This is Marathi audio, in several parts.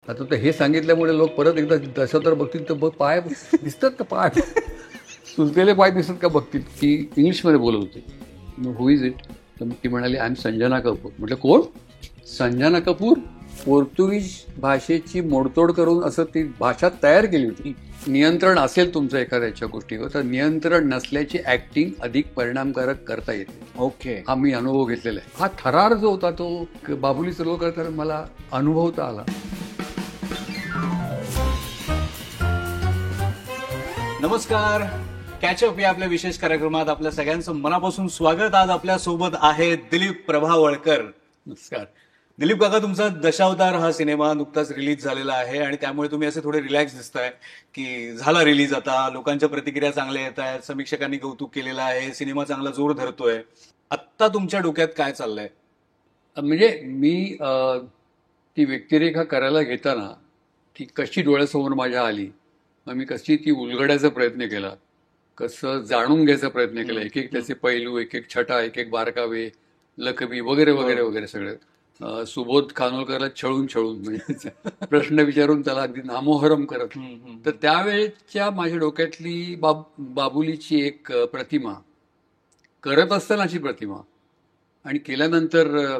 आता तर हे सांगितल्यामुळे लोक परत एकदा दशावतार बघतील तर पाय दिसतात का, पाय सुचलेले पाय दिसतात का बघतील. की इंग्लिशमध्ये बोलत होते. हु इज इट? तर ती म्हणाली आय एम संजना कपूर. म्हटलं कोण? संजना कपूर. पोर्तुगीज भाषेची मोडतोड करून असं ती भाषा तयार केली होती. नियंत्रण असेल तुमचं एखाद्याच्या गोष्टीवर तर नियंत्रण नसल्याची ऍक्टिंग अधिक परिणामकारक करता येते. ओके. हा मी अनुभव घेतलेला आहे. हा थरार जो होता तो बाबुली सर्व करताना मला अनुभवता आला. नमस्कार. कॅचअप या आपल्या विशेष कार्यक्रमात आपल्या सगळ्यांचं मनापासून स्वागत. आज आपल्या सोबत आहे दिलीप प्रभावळकर. नमस्कार. दिलीप काका, तुमचा दशावतार हा सिनेमा नुकताच रिलीज झालेला आहे आणि त्यामुळे तुम्ही असे थोडे रिलॅक्स दिसताय की झाला रिलीज, आता लोकांच्या प्रतिक्रिया चांगल्या येत आहेत, समीक्षकांनी कौतुक केलेलं आहे, सिनेमा चांगला जोर धरतोय. आत्ता तुमच्या डोक्यात काय चाललंय? म्हणजे मी ती व्यक्तिरेखा करायला घेताना ती कशी डोळ्यासमोर माझ्या आली, मग मी कशी ती उलगडायचा प्रयत्न केला, कसं जाणून घ्यायचा प्रयत्न केला, एक एक त्याचे पैलू, एक एक छटा, एक एक बारकावे, लकबी वगैरे वगैरे वगैरे सगळे. सुबोध खानोलकरला छळून छळून म्हणजे प्रश्न विचारून त्याला अगदी नामोहरम करत. तर त्यावेळेच्या माझ्या डोक्यातली बाबुलीची एक प्रतिमा, करत असतानाची प्रतिमा आणि केल्यानंतर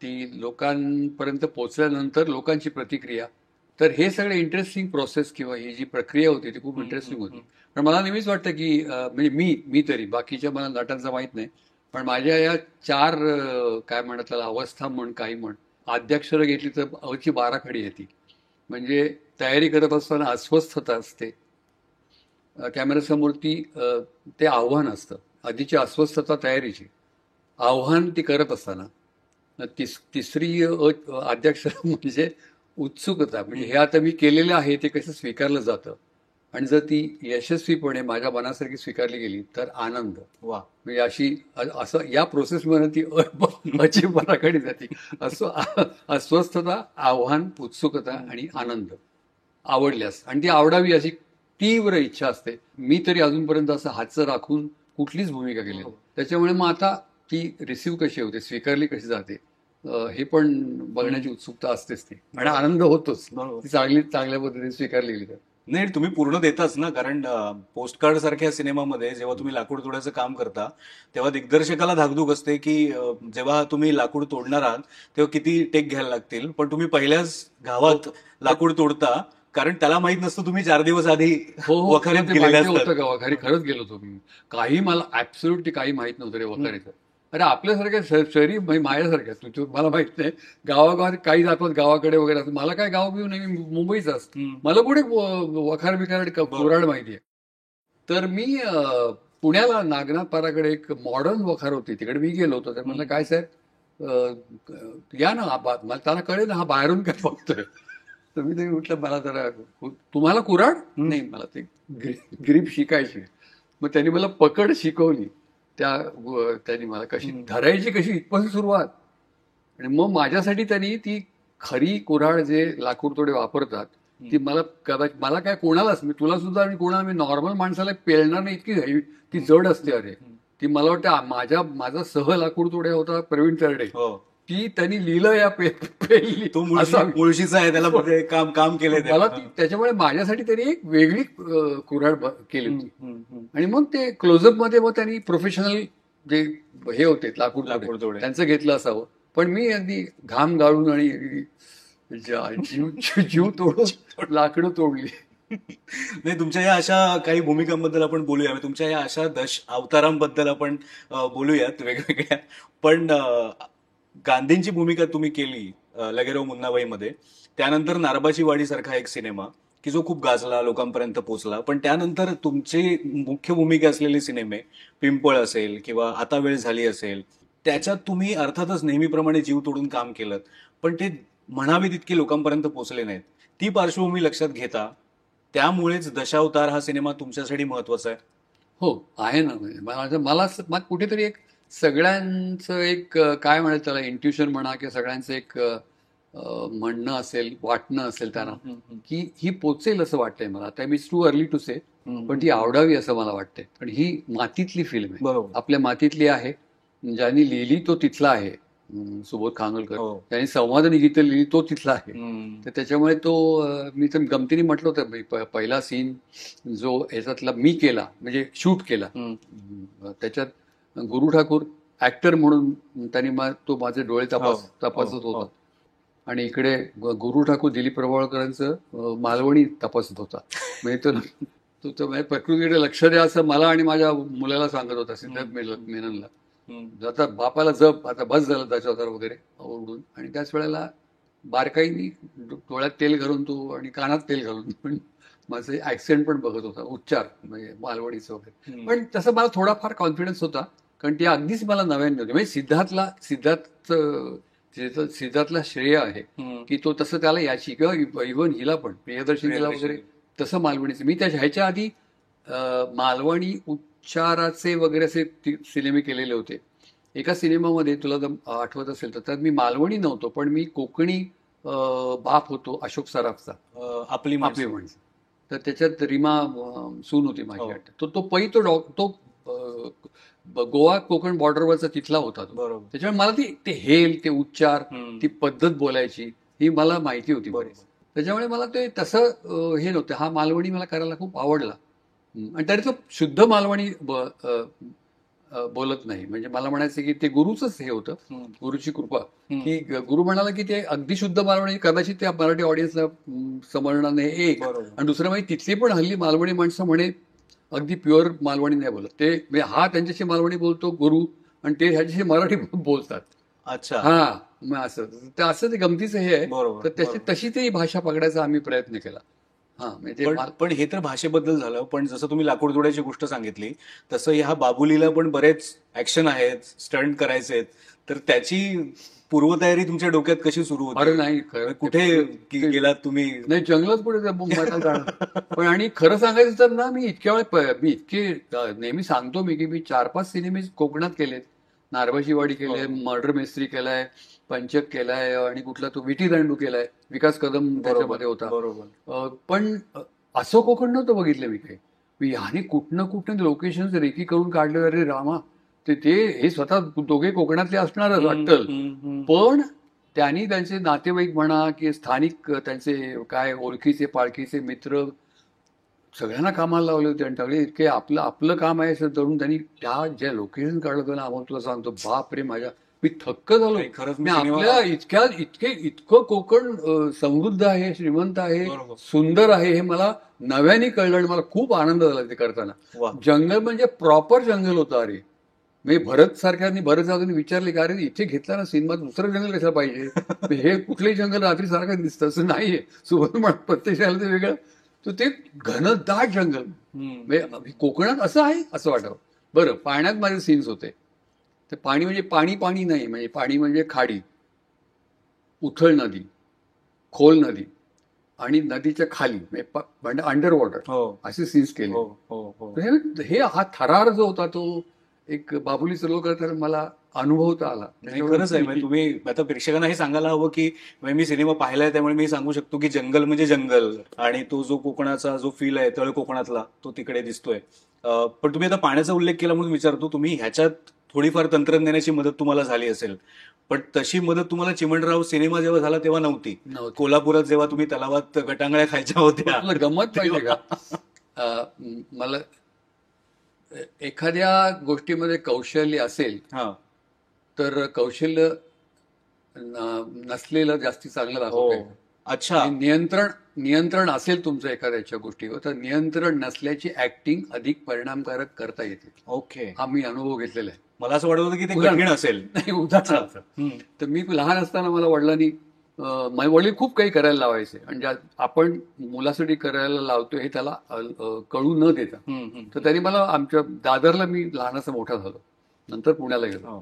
ती लोकांपर्यंत पोचल्यानंतर लोकांची प्रतिक्रिया, तर हे सगळे इंटरेस्टिंग प्रोसेस किंवा ही जी प्रक्रिया होती ती खूप इंटरेस्टिंग होती. पण मला नेहमीच वाटतं की म्हणजे मी तरी, बाकीच्या मला नटांचं माहीत नाही, पण माझ्या या चार काय म्हणतात त्याला, अवस्था म्हण काही म्हण, आद्याक्षरं घेतली तर अवची 12 खडी येते. म्हणजे तयारी करत असताना अस्वस्थता असते, कॅमेऱ्यासमोर ते आव्हान असतं, आधीची अस्वस्थता तयारीची, आव्हान ती करत असताना तिसरी आद्याक्षर म्हणजे उत्सुकता. म्हणजे हे आता मी केलेलं आहे ते कसं स्वीकारलं जातं आणि जर ती यशस्वीपणे माझ्या मनासारखी स्वीकारली गेली तर आनंद. वा. म्हणजे असं या प्रोसेसमध्ये ती अचिपणाकडे जाते. असं अस्वस्थता, आव्हान, उत्सुकता आणि आनंद आवडल्यास, आणि ती आवडावी अशी तीव्र इच्छा असते. मी तरी अजूनपर्यंत असं हातचं राखून कुठलीच भूमिका केली नाही. त्याच्यामुळे मग आता ती रिसीव्ह कशी होते, स्वीकारली कशी जाते, हे पण बघण्याची उत्सुकता असतेच ती, आणि आनंद होतोच ती चांगल्या पद्धतीने स्वीकारली गेली तर. नाही, तुम्ही पूर्ण देताच ना, कारण पोस्टकार्ड सारख्या सिनेमामध्ये जेव्हा तुम्ही लाकूड तोडायचं काम करता तेव्हा दिग्दर्शकाला धाकधूक असते की जेव्हा तुम्ही लाकूड तोडणार आहात तेव्हा किती टेक घ्यायला लागतील, पण तुम्ही पहिल्याच गावात लाकूड तोडता कारण त्याला माहित नसतं तुम्ही 4 दिवस आधी वखारीत गेलेले असतात. का वखारी खरंच गेलो होतो मी. काही मला ऍब्सोल्युटली काही माहित नव्हतं रे वखारीचं. अरे आपल्यासारख्या शहरी माझ्यासारख्या मला माहित नाही, गावागावात काही जातात गावाकडे वगैरे असतं. मला काय गाव नाही, मी मुंबईचा असतो, मला कुठे वखार बिखार कोराड माहिती आहे. तर मी पुण्याला नागनाथपाराकडे एक मॉडर्न वखार होती, तिकडे मी गेलो होतो. तर म्हणलं काय साहेब या ना, मला त्याला कळेल ना हा बाहेरून काय बघतोय. तर मी ते म्हटलं मला जरा, तुम्हाला कुऱ्हाड नाही, मला ते ग्रीप शिकायची. मग त्यांनी मला पकड शिकवली, त्यांनी मला कशी धरायची, कशी इथपासून सुरुवात. आणि मग माझ्यासाठी त्यांनी ती खरी कुऱ्हाड जे लाकूड तोडे वापरतात ती मला काय कोणालाच, मी तुला सुद्धा आणि कोणाला, मी नॉर्मल माणसाला पेलणार नाही इतकी ती जड असते. अरे ती मला वाटतं माझा सह लाकूड तोडे होता प्रवीण तरडे, ती त्यांनी लिहिलं या पेलली. तो मुळशीचा आहे, त्याला काम केलं मला ती, त्याच्यामुळे माझ्यासाठी त्यांनी एक वेगळी कुऱ्हाड केली होती. आणि मग ते क्लोजअप मध्ये मग त्यांनी प्रोफेशनल जे हे होते लाकूड तोडे त्यांचं घेतलं असावं, पण मी अगदी घाम गाळून आणि जीव तोडून लाकडं तोडली. नाही, तुमच्या या अशा काही भूमिकांबद्दल आपण बोलूया, तुमच्या या अशा अवतारांबद्दल आपण बोलूयात वेगवेगळ्या. पण गांधींची भूमिका तुम्ही केली लगेराव मुन्नाबाईमध्ये, त्यानंतर नारबाची वाडी सारखा एक सिनेमा की जो खूप गाजला, लोकांपर्यंत पोहोचला. पण त्यानंतर तुमची मुख्य भूमिका असलेले सिनेमे, पिंपळ असेल किंवा आता वेळ झाली असेल, त्याच्यात तुम्ही अर्थातच नेहमीप्रमाणे जीव तोडून काम केलं, पण ते म्हणावे तितके लोकांपर्यंत पोहोचले नाहीत. ती पार्श्वभूमी लक्षात घेता त्यामुळेच दशावतार हा सिनेमा तुमच्यासाठी महत्वाचा आहे. हो आहे ना. मला कुठेतरी एक सगळ्यांचं एक काय म्हणायचं त्याला, इंट्युशन म्हणा किंवा सगळ्यांचं एक म्हणणं असेल, वाटणं असेल त्यांना की ही पोचेल असं वाटतंय मला. आता इट्स टू अर्ली टू से, पण ती आवडावी असं मला वाटतंय. पण ही मातीतली फिल्म आहे, आपल्या मातीतली आहे, ज्यांनी लिहिली तो तिथला आहे, सुबोध खानोलकर, हो. त्यांनी संवादनी गीतं लिहिली, तो तिथला आहे. हम्म. तर त्याच्यामुळे तो मी तर गमतीने म्हटलं होतं, पहिला सीन जो याच्यातला मी केला, म्हणजे शूट केला, त्याच्यात गुरु ठाकूर ऍक्टर म्हणून त्यांनी तो माझे डोळे तपासत होता, आणि इकडे गुरु ठाकूर दिलीप प्रभावळकरांचं मालवणी तपासत होता. म्हणजे तो म्हणजे प्रकृतीकडे लक्ष द्या असं मला आणि माझ्या मुलाला सांगत होता, सिद्धार्थ मेननला. आता बापाला जप, आता बस झालं दशावतार वगैरे ओरडून. आणि त्याच वेळेला बारकाईनी डोळ्यात तेल घालून तो आणि कानात तेल घालून पण माझे ऍक्सेंट पण बघत होता, उच्चार म्हणजे मालवणीचं वगैरे. पण तसं मला थोडाफार कॉन्फिडन्स होता, कारण ती अगदीच मला नव्याने होती. म्हणजे सिद्धार्थला श्रेय आहे की तो तसं त्याला याची, किंवा इव्हन हिला पण, प्रियदर्शनीला वगैरे तसं मालवणीचं. मी ह्याच्या आधी मालवणी उच्चाराचे वगैरे असे सिनेमे केलेले होते. एका सिनेमामध्ये तुला जर आठवत असेल तर त्यात मी मालवणी नव्हतो, पण मी कोकणी बाप होतो, अशोक सराफचा, आपली माणसं. तर त्याच्यात रीमा सून होती माझी. तो पै तो गोवा कोकण बॉर्डरवरचा तिथला होता तो. त्याच्यामुळे मला ते हेल, ते उच्चार, ती पद्धत बोलायची ही मला माहिती होती बरीच. त्याच्यामुळे मला ते तसं हे नव्हतं. हा मालवणी मला करायला खूप आवडला. आणि तरी तो शुद्ध मालवणी बोलत नाही. म्हणजे मला म्हणायचं की ते गुरुचंच हे होतं, गुरुची कृपा, की गुरु म्हणाला की ते अगदी शुद्ध मालवणी कदाचित त्या मराठी ऑडियन्सला समजणार नाही, एक. आणि दुसरं म्हणजे तिथली पण हल्ली मालवणी माणसं म्हणे अगदी प्युअर मालवणी नाही बोलत ते. हा त्यांच्याशी मालवणी बोलतो गुरु, आणि ते ह्याच्याशी मराठी बोलतात. अच्छा. हा, मग असं ते गमतीचं हे आहे. तर तशी ती भाषा पकडायचा आम्ही प्रयत्न केला. पण हे तर भाषेबद्दल झालं. पण जसं तुम्ही लाकूड तोड्याची गोष्ट सांगितली, तसं ह्या बाबुलीला पण बरेच ऍक्शन आहेत, स्टंट करायचे आहेत. तर त्याची पूर्वतयारी तुमच्या डोक्यात कशी सुरू होती? अरे नाही, कुठे गेलात तुम्ही? नाही, जंगलच पुढे. पण आणि खरं सांगायचं तर ना, मी इतके नेहमी सांगतो मी की मी 4-5 सिनेमे कोकणात केलेत. नारबाशीवाडी केले, मर्डर मिस्त्री केलाय, पंचक केलाय, आणि कुठला तो विटी दांडू केलाय, विकास कदम त्याच्यामध्ये होता. पण असं कोकण नव्हतं बघितलं मी काही. मी ह्याने कुठनं लोकेशन रेकी करून काढले. अरे रामा, ते हे स्वतः दोघे कोकणातले असणारच वाटतं. पण त्यांनी त्यांचे नातेवाईक म्हणा की स्थानिक त्यांचे काय ओळखीचे पाळखीचे मित्र सगळ्यांना कामाला लावले होते. आणि सगळे इतके आपलं काम आहे असं धरून त्यांनी त्या ज्या लोकेशन काढलं होतं ना, आम्हाला तुला सांगतो, बाप रे, मी थक्क झालो. मी आपल्या इतकं कोकण समृद्ध आहे, श्रीमंत आहे, सुंदर आहे, हे मला नव्याने कळलं. आणि मला खूप आनंद झाला ते करताना. जंगल म्हणजे प्रॉपर जंगल होतं. अरे मी भरत जाधवनी विचारले की अरे इथे घेतला ना सिनेमा, दुसरं जंगल कसं पाहिजे, हे कुठलंही जंगल रात्री सारखं दिसतं असं नाहीये. सुबोध म्हणत प्रत्यक्षाला ते वेगळं, तर ते घनदाट जंगल. म्हणजे कोकणात असं आहे असं वाटावं. बरं, पाण्यात माझे सीन्स होते. ते पाणी म्हणजे पाणी नाही, म्हणजे पाणी म्हणजे खाडी, उथळ नदी, खोल नदी, आणि नदीच्या खाली म्हणजे अंडर वॉटर, असे सीन्स केले. हे हा थरार जो होता तो एक बाबुली सलोकर तर मला अनुभवता आला. खरंच आहे. तुम्ही आता प्रेक्षकांना हे सांगायला हवं की मी सिनेमा पाहिलाय, त्यामुळे मी सांगू शकतो की जंगल म्हणजे जंगल, आणि तो जो कोकणाचा जो फील आहे तळ कोकणातला तो तिकडे दिसतोय. पण तुम्ही आता पाण्याचा उल्लेख केला म्हणून विचारतो, तुम्ही ह्याच्यात थोडीफार तंत्रज्ञानाची मदत तुम्हाला झाली असेल, पण तशी मदत तुम्हाला चिमणराव सिनेमा जेव्हा झाला तेव्हा नव्हती. कोल्हापुरात जेव्हा तुम्ही तलावात गटांगळ्या खायच्या होत्या, गमत पाहिजे का मला एखाद्या गोष्टीमध्ये कौशल्य असेल तर कौशल्य नसलेलं जास्ती चांगलं दाखवतंय. अच्छा. नियंत्रण असेल तुमचं एखाद्याच्या गोष्टीवर, तर नियंत्रण नसल्याची ऍक्टिंग अधिक परिणामकारक करता येते. ओके. हा मी अनुभव घेतलेला आहे. मला असं वाटत होतं की ते कठीण असेल. नाही, उदाहरणार्थ तर मी लहान असताना मला वडिलांनी, माझे वडील खूप काही करायला लावायचे, आणि आपण मुलासाठी करायला लावतोय हे त्याला कळू न देता. तर त्यांनी मला आमच्या दादरला, मी लहानाचा मोठा झालो, नंतर पुण्याला गेलो,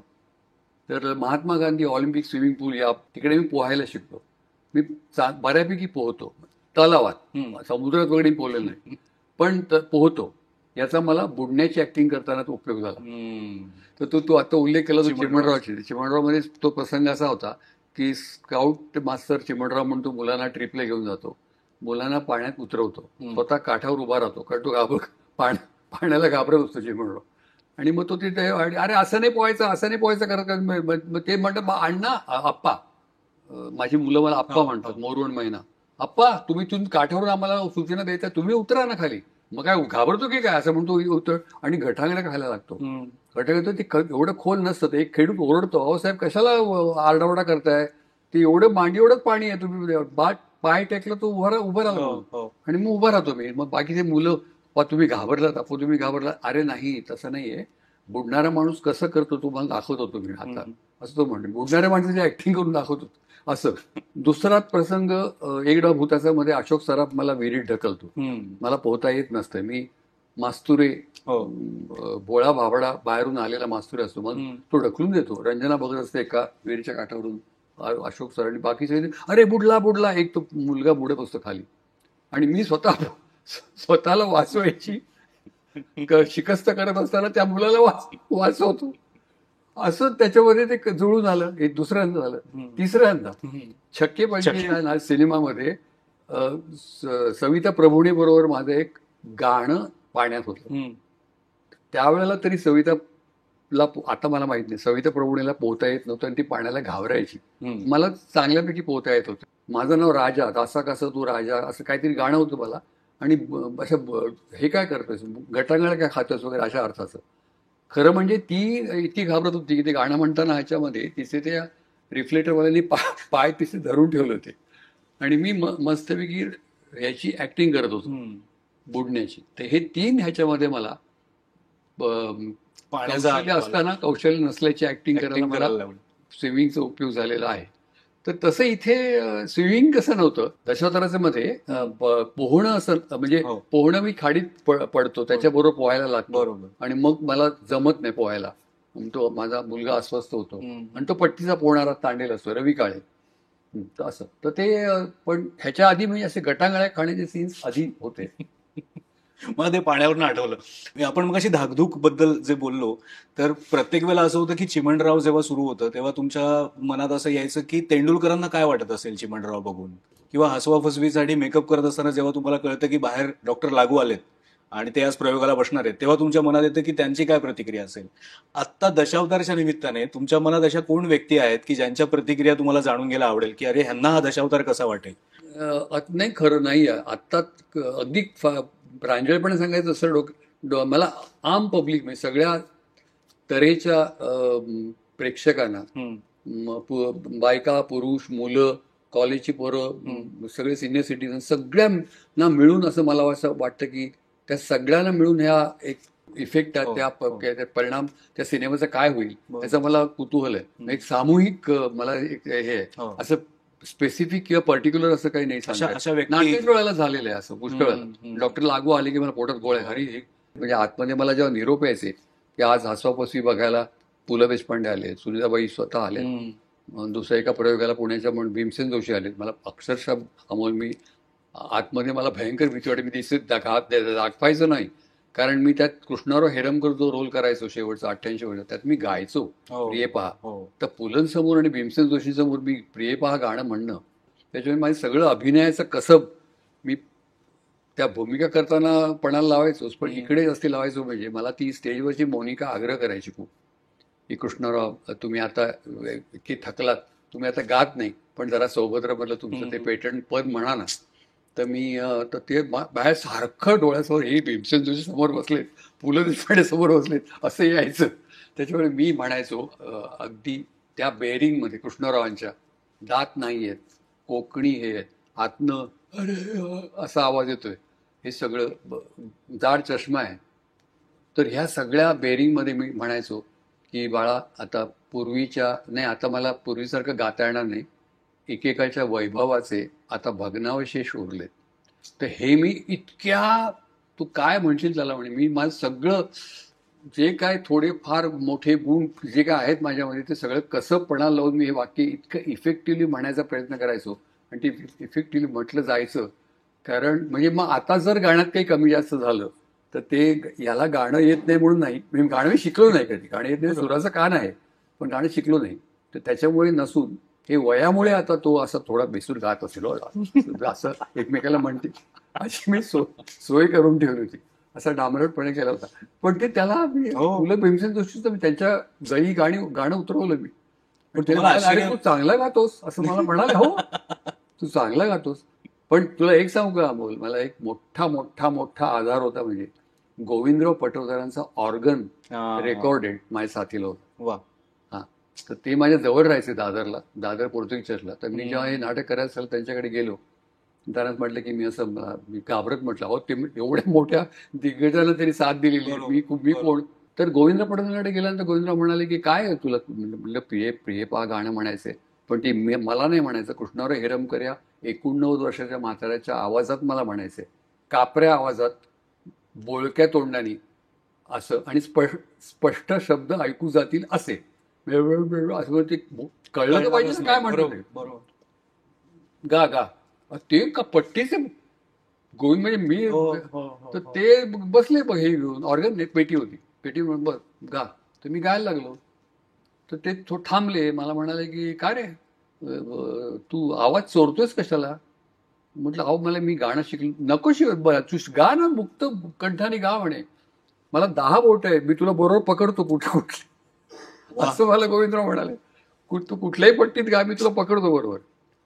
तर महात्मा गांधी ऑलिम्पिक स्विमिंग पूल या तिकडे मी पोहायला शिकलो. मी बऱ्यापैकी पोहतो तलावात, समुद्रात वगैरे पोहलेलं नाही, पण पोहतो. याचा मला बुडण्याची ऍक्टिंग करताना तो उपयोग झाला. तर तो आता उल्लेख केला तो चिमणरावमध्ये तो प्रसंग असा होता की स्काउट मास्टर चिमणराव म्हणतो मुलांना ट्रिपला घेऊन जातो, मुलांना पाण्यात उतरवतो, स्वतः काठावर उभा राहतो, कारण तो पाण्याला घाबरत असतो चिमणराव. आणि मग तो तिथे अरे असं नाही पोहायचं, असं नाही पोहायचं करत करत मग ते म्हणतात अण्णा आप्पा, माझी मुलं मला आप्पा म्हणतात, मोरवण महिना, आप्पा तुम्ही काठावरून आम्हाला सूचना द्यायचा, तुम्ही उतरा ना खाली. मग काय घाबरतो की काय असं म्हणतो उतर, आणि गटांगणा खायला लागतो. गटांगण ते एवढं खोल नसतं, ते एक खेडूत ओरडतो, अहो साहेब कशाला आरडाओरडा करताय, ते एवढं मांडी एवढंच पाणी आहे, तुम्ही पाय टेकलं तो उभं राहिला, आणि मग उभा राहतो मी. मग बाकीचे मुलं, तुम्ही घाबरलात, तुम्ही घाबरला, अरे नाही तसं नाहीये, बुडणारा माणूस कसं करतो तुम्हाला दाखवत होतो मी आता, असं तो म्हणतो. बुडणाऱ्या माणसाची ऍक्टिंग करून दाखवतो असं. दुसरा प्रसंग, एकदा भूताचा मध्ये अशोक सराफ मला विहिरीत ढकलतो, मला पोहता येत नसतं, मी मास्तुरे, बोळा भाबडा बाहेरून आलेला मास्तुरे असतो, मग तो ढकलून देतो. रंजना बघत असते एका विहिरीच्या काठावरून, अशोक सर आणि बाकीचे अरे बुडला बुडला, एक तो मुलगा बुडत असतो खाली, आणि मी स्वतःला वाचवायची शिकस्त करत असताना त्या मुलाला वाचवतो. असं त्याच्यामध्ये ते जुळून आलं. एक दुसऱ्यांदा झालं, तिसऱ्यांदा छक्के पंचे या सिनेमामध्ये सविता प्रभुणे बरोबर माझं एक गाणं पाण्यात होतं. त्यावेळेला तरी सविताला, आता मला माहित नाही, सविता प्रभुणेला पोहता येत नव्हतं आणि ती पाण्याला घाबरायची. मला चांगल्यापैकी पोहता येत होतं. माझं नाव राजा, असा कसं तू राजा, असं काहीतरी गाणं होतं मला. आणि असं हे काय करतोस, गटांगळा काय खातोस वगैरे अशा अर्थाचं. खरं म्हणजे ती इतकी घाबरत होती की ते गाणं म्हणताना ह्याच्यामध्ये तिचे त्या रिफ्लेक्टरवाल्यांनी पाय तिचे धरून ठेवले होते, आणि मी मस्तपैकी ह्याची ऍक्टिंग करत होतो बुडण्याची. तर हे तीन ह्याच्यामध्ये मला कौशल्य असताना कौशल्य नसल्याची ऍक्टिंग करायला मला स्विमिंगचा उपयोग झालेला आहे. तर तसं इथे स्विमिंग कसं नव्हतं दशावताराच्या मध्ये, पोहणं असं, म्हणजे पोहणं मी खाडीत पडतो, त्याच्याबरोबर पोहायला लागतो, आणि मग मला जमत नाही पोहायला. तो माझा मुलगा अस्वस्थ होतो, आणि तो पट्टीचा पोहणारा तांडेल असतो, रवी काळे, असं. तर ते पण ह्याच्या आधी म्हणजे असे गटांगळ्या खाण्याचे सीन्स आधी होते. मला ते पाण्यावरून आठवलं. आपण मग अशी धाकधूक बद्दल जे बोललो, तर प्रत्येक वेळेला असं होतं की चिमणराव जेव्हा सुरू होतं तेव्हा तुमच्या मनात असं यायचं की तेंडुलकरांना काय वाटत असेल चिमणराव बघून, किंवा हसवा फसवीसाठी मेकअप करत असताना जेव्हा तुम्हाला कळतं की बाहेर डॉक्टर लागू आलेत आणि ते आज प्रयोगाला बसणार आहेत, तेव्हा तुमच्या मनात येतं की त्यांची काय प्रतिक्रिया असेल. आत्ता दशावतारच्या निमित्ताने तुमच्या मनात अशा कोण व्यक्ती आहेत की ज्यांच्या प्रतिक्रिया तुम्हाला जाणून घ्यायला आवडेल, की अरे ह्यांना हा दशावतार कसा वाटेल? नाही, खरं नाही आहे आत्ता. अगदी प्रांजळपणे सांगायचं असं, मला आम पब्लिक म्हणजे सगळ्या तऱ्हेच्या प्रेक्षकांना, बायका, पुरुष, मुलं, कॉलेजची पोरं, सगळे सिनियर सिटीजन, सगळ्यांना मिळून असं मला असं वाटतं की त्या सगळ्यांना मिळून ह्या एक इफेक्ट, त्या परिणाम त्या सिनेमाचा काय होईल याचं मला कुतूहल आहे. एक सामूहिक मला एक हे असं स्पेसिफिक किंवा पर्टिक्युलर असं काही नाही सांगत. नाट्यच वेळेला झालेलं आहे असं पुष्कळ. डॉक्टर लागू आले की मला पोटात गोळ्या, हरी, म्हणजे आतमध्ये मला जेव्हा निरोप यायचे की आज हसवापसवी बघायला पु ल देशपांडे आले, सुनीताबाई स्वतः आले, दुसऱ्या एका प्रयोगाला पुण्याच्या म्हणून भीमसेन जोशी आले, मला अक्षरशः अमोल, मी आतमध्ये मला भयंकर भीती वाटते. मी दिसत दाखवायचं नाही, कारण मी त्यात कृष्णाराव हेरमकर जो रोल करायचो शेवटचा 88 वर्ष, त्यात मी गायचो प्रिय पहा. तर पुलंसमोर आणि भीमसेन जोशींसमोर मी प्रिय पहा गाणं म्हणणं, त्याच्यामुळे माझं सगळं अभिनयाचं कसब मी त्या भूमिका करताना पणाला लावायचोच, पण इकडे जास्ती लावायचो. म्हणजे मला ती स्टेजवरची मोनिका आग्रह करायची खूप की कृष्णराव तुम्ही आता इतकी थकलात, तुम्ही आता गात नाही, पण जरा सौभद्रमधलं तुमचं ते पेटंट पद म्हणा ना. तर मी तर ते बाहेर सारखं डोळ्यासमोर हे भीमसेन जोशी समोर बसलेत, पु ल देशपांडे समोर बसलेत, असं यायचं. त्याच्यामुळे मी म्हणायचो अगदी त्या बेअरिंगमध्ये कृष्णरावांच्या, दात नाही आहेत, कोकणी हे आहेत, आतनं अरे असा आवाज येतोय, हे सगळं जाड चष्मा आहे. तर ह्या सगळ्या बेअरिंगमध्ये मी म्हणायचो की बाळा आता पूर्वीच्या नाही, आता मला पूर्वीसारखं गाता येणार नाही, एकेकाच्या वैभवाचे आता भग्नावशेष उरलेत. तर हे मी इतक्या, तू काय म्हणशील त्याला म्हणे, मी माझं सगळं जे काय थोडे फार मोठे गुण जे काय आहेत माझ्यामध्ये ते सगळं कसं पणा लावून मी हे वाक्य इतकं इफेक्टिव्हली म्हणायचा प्रयत्न करायचो, आणि ते इफेक्टिव्हली म्हटलं जायचं. कारण म्हणजे मग आता जर गाण्यात काही कमी जास्त झालं तर ते याला गाणं येत नाही म्हणून नाही, मी गाणं शिकलो नाही कधी, गाणं येत नाही, सुराचं कान आहे पण गाणं शिकलो नाही, तर त्याच्यामुळे नसून हे वयामुळे आता तो असा थोडा बेसूर गात असेल असं एकमेकाला म्हणते, अशी मी सोय करून ठेवली होती. असा डांबरटपणे केला होता. पण ते त्याला हो. पु ल भीमसेन जोशीचं मी त्यांच्या गळी गाणं उतरवलं मी. पण त्याला तुम्हाला म्हणाले, अरे आश्चर्य तू चांगला गातोस असं मला म्हणाले. हो, तू चांगला गातोस. पण तुला एक सांगू का अमोल, मला एक मोठा मोठा मोठा आधार होता म्हणजे गोविंदराव पटवर्धनांचा ऑर्गन हा. रेकॉर्डेड माझ्या साथीला होता. वा. हा, तर ते माझ्या जवळ राहायचे दादरला, दादर पोर्तुगीज चर्चला. तर मी जेव्हा हे नाटक करायचं झालं त्यांच्याकडे गेलो, त्यांनाच म्हटलं की मी घाबरत म्हटलं, अहो ते एवढ्या मोठ्या दिग्गजांना त्यांनी साथ दिलेली आहे. मी बरोबर. कोण? तर गोविंदराव पटवर्धनाकडे गेल्यानंतर गोविंदराव म्हणाले की काय आहे तुला? म्हटलं प्रिय प्रिय पहा गाणं म्हणायचंय. पण ते मला नाही म्हणायचं, कृष्णाराव हेरमकर या 89 वर्षाच्या म्हाताऱ्याच्या आवाजात मला म्हणायचंय, कापऱ्या आवाजात, बोळक्या तोंडानी असं, आणि स्पष्ट शब्द ऐकू जातील असे. असं ते कळलं तर पाहिजे ना काय म्हणतो ते. बरोबर. गा गा ते का पट्टीचे गोविंद म्हणजे मी. हो, हो, हो, तर हो. ते बसले बघ हे घेऊन, ऑर्गन पेटी होती, पेटी म्हणून बघ गा. तर मी गायला लागलो. तर ते थांबले, मला म्हणाले की काय रे तू आवाज चोरतोयस कशाला? म्हटलं अहो मी गाणं शिकलो. नको तू गा ना, मुक्त कंठाने गा म्हणे. मला 10 बोट आहे, मी तुला बरोबर पकडतो कुठे कुठले, असं मला गोविंदराव म्हणाले. तू कुठल्याही पट्टीत गा, मी तुला पकडतो बरोबर.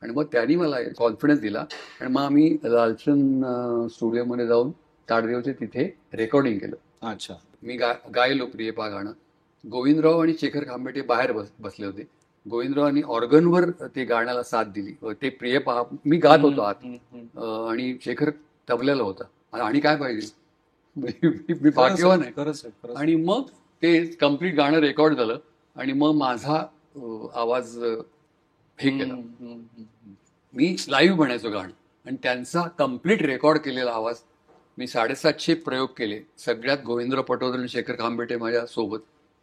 आणि मग त्यांनी मला कॉन्फिडन्स दिला. आणि मग आम्ही लालचंद स्टुडिओमध्ये जाऊन ताडदेवचे तिथे रेकॉर्डिंग केलं. अच्छा. मी गायलो प्रिय पहा गाणं. गोविंदराव आणि शेखर खांबेटे बाहेर बसले होते. गोविंदरावांनी ऑर्गनवर ते गाण्याला साथ दिली. ते प्रिय पहा मी गात होतो आत, आणि शेखर तबल्याला होता. आणि काय पाहिजे, मी भाग्यवान आहे. खरंच. आणि मग ते कम्प्लीट गाणं रेकॉर्ड झालं. आणि मग माझा आवाज हे केला, मी लाईव्ह म्हणायचो गाणं. आणि त्यांचा कम्प्लीट रेकॉर्ड केलेला आवाज मी 750 प्रयोग केले. सगळ्यात गोविंदराव पटवर्धन आणि शेखर खांबेटे माझ्या सोबत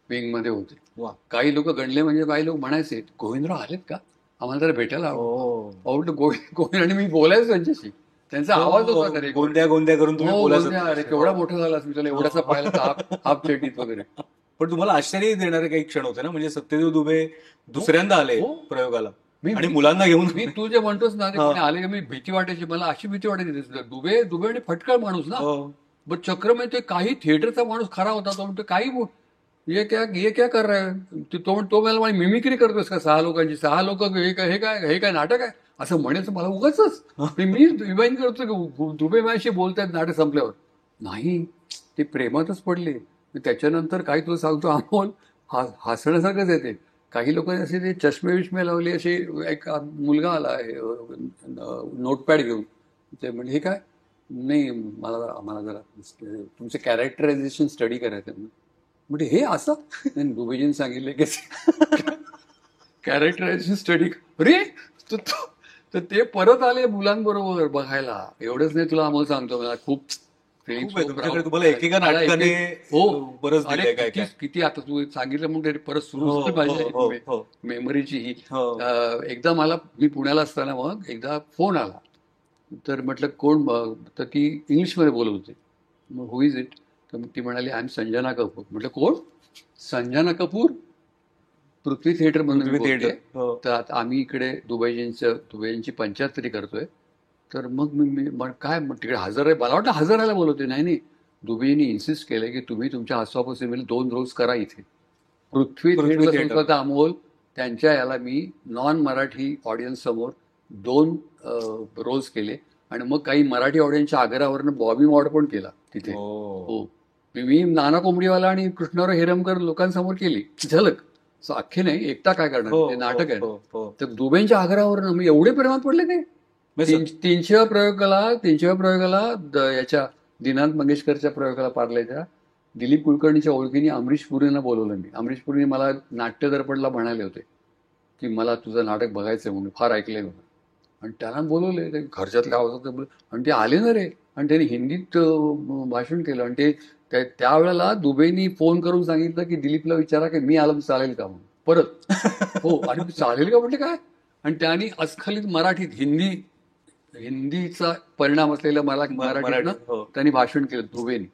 विंगमध्ये होते. वा. काही लोक गणले म्हणजे काही लोक म्हणायचे, गोविंदराव आलेत का, आम्हाला जरा भेटायला आवडतं. गोविंद, आणि मी बोलायचो त्यांच्याशी. त्यांचा आवाज होता का रे, गोंद्या गोंद्या करून तुम्ही बोलायचं. अरे केवढा मोठा झालास, मी तुला एवढासा पाहिला हाफ चड्डीत वगैरे. पण तुम्हाला आश्चर्य देणारे काही क्षण होते ना, म्हणजे सत्यदेव दुबे दुसऱ्यांदा आले प्रयोगाला आणि मुलांना घेऊन. मी तू जे म्हणतोस ना, ते आले का मी भीती वाटायची, मला अशी भीती वाटायची. दुबे आणि फटकळ माणूस ना. पण चक्र म्हणजे काही थिएटरचा माणूस खरा होता. तो म्हणतो काही ये क्या कर रहा है, तो मला मिमिक्री करतोस का 6 लोकांची, 6 लोक हे काय नाटक आहे असं म्हणायचं मला उगाच. मी इमॅजिन करतो की दुबे माझ्याशी बोलतायत नाटक संपल्यावर. नाही, ते प्रेमातच पडले. त्याच्यानंतर काही तुला सांगतो अमोल, हसण्यासारखंच येते. काही लोकांनी असे ते चष्मे विष्मे लावले. असे एक मुलगा आला नोटपॅड घेऊन. ते म्हणजे हे काय, नाही आम्हाला जरा तुमचं कॅरेक्टरायझेशन स्टडी करायचं. म्हणजे हे असं दुबेजींनी सांगितलं की कॅरेक्टरायझेशन स्टडी. अरे तर ते परत आले मुलांबरोबर बघायला. एवढंच नाही, तुला अमोल सांगतो, मला खूप तुम्हाला एकेका नाटकाने बरंच दिलंय काय काय. किती आता तू सांगितलं म्हणून परत सुरू होतं माझ्या मेमरीची ही. एकदा मी पुण्याला असताना मग एकदा फोन आला. तर म्हटलं कोण, तर ती इंग्लिशमध्ये बोलत होते. मग हु इज इट, तर ती म्हणाली आय एम संजना कपूर. म्हटलं कोण? संजना कपूर, पृथ्वी थिएटर म्हणून. तर आता आम्ही इकडे दुबईजींची 75 करतोय. तर मग मी काय तिकडे हजर आहे, मला वाटतं हजर राहायला बोलवते. नाही, दुबईनी इन्सिस्ट केलं की तुम्ही तुमच्या आसपास 2 रोज करा इथे. पृथ्वी थिएटर अमोल, त्यांच्या याला मी नॉन मराठी ऑडियन्स समोर 2 रोज केले. आणि मग काही मराठी ऑडियन्सच्या आग्रहावरनं बॉबी मॉड पण केला तिथे. हो, मी नाना कोंबडीवाला आणि कृष्णराव हेरमकर लोकांसमोर केली झलक. अख्खे नाही, एकटा काय करणार, ते नाटक आहे. तर दुबईंच्या आग्रहावरनं मी एवढे प्रेमात पडले ते. 300व्या प्रयोगाला याच्या दिनांत मंगेशकरच्या प्रयोगाला पार्ल्याच्या दिलीप कुलकर्णीच्या ओळखीने अमरीश पुरींना बोलवलं मी. अमरीश पुरीने मला नाट्य दर्पणला म्हणाले होते की मला तुझं नाटक बघायचंय म्हणून, फार ऐकलंय म्हणून. आणि त्यांना बोलवले, घरच्यातल्या आवाजात. आणि ते आले ना रे, आणि त्यांनी हिंदीत भाषण केलं. आणि ते त्यावेळेला दुबईनी फोन करून सांगितलं की दिलीपला विचारा की मी आलं चालेल का म्हणून परत. हो, आणि चालेल का म्हटलं काय. आणि त्यांनी अस्खलित मराठीत हिंदीचा परिणाम असलेल्या मराठीतनं त्यांनी भाषण केलं दुबेनी.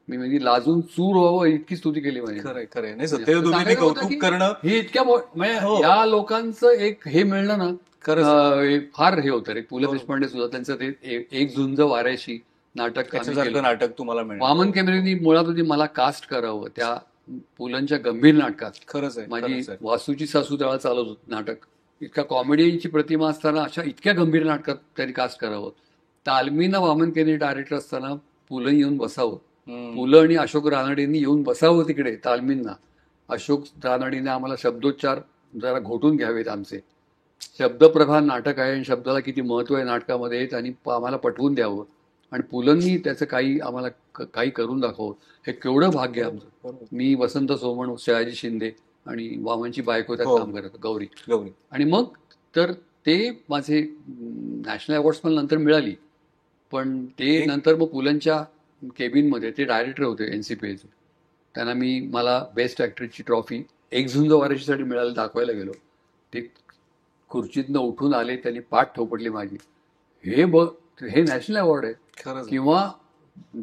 मी म्हणजे लाजून चूर व्हावं इतकी स्तुती केली माझी. खरंय. नाही, सत्यदेव दुबेंनी कौतुक करणं हे इतक्या म्हणजे या लोकांचं एक हे मिळणं ना, फार हे होतं रे. पु ल देशपांडे सुद्धा त्यांचं ते एक झुंज वाऱ्याशी नाटक आम्ही त्याच्यासारखं केलं. नाटक तुम्हाला मिळेल. वामन केमरेंनी मुळात होती मला कास्ट करावं त्या पुलंच्या गंभीर नाटकात. खरंच आहे, माझी खरंच आहे. वासूची सासू तळा चालत होत नाटक. इतका कॉमेडियनची प्रतिमा असताना अशा इतक्या गंभीर नाटकात त्यांनी कास्ट करावं. तालमीनं वामन केने डायरेक्टर असताना पुलं येऊन बसावं. पुलं आणि अशोक रानडेंनी येऊन बसावं तिकडे तालमींना. अशोक रानडेने आम्हाला शब्दोच्चार जरा घोटून घ्यावेत आमचे. शब्दप्रधान नाटक आहे आणि शब्दाला किती महत्व आहे नाटकामध्ये त्यांनी आम्हाला पटवून द्यावं. आणि पुलंनी त्याचं काही आम्हाला काही करून दाखवलं. हे केवढं भाग्य आहे आमचं. बरोबर. मी वसंत सोमण, शयाजी शिंदे आणि वामनची बायको त्यात हो. काम करत गौरी. गौरी. आणि मग तर ते माझे नॅशनल अवॉर्ड्स मला नंतर मिळाली. पण ते नंतर मग पुलंच्या केबिनमध्ये ते डायरेक्टर होते NCPAचे. त्यांना मला बेस्ट ॲक्टरची ट्रॉफी एक झुंज वाराशीसाठी मिळाली दाखवायला गेलो. ते खुर्चीतनं उठून आले, त्यांनी पाठ थोपटली माझी. हे नॅशनल अवॉर्ड आहे. खरंच. किंवा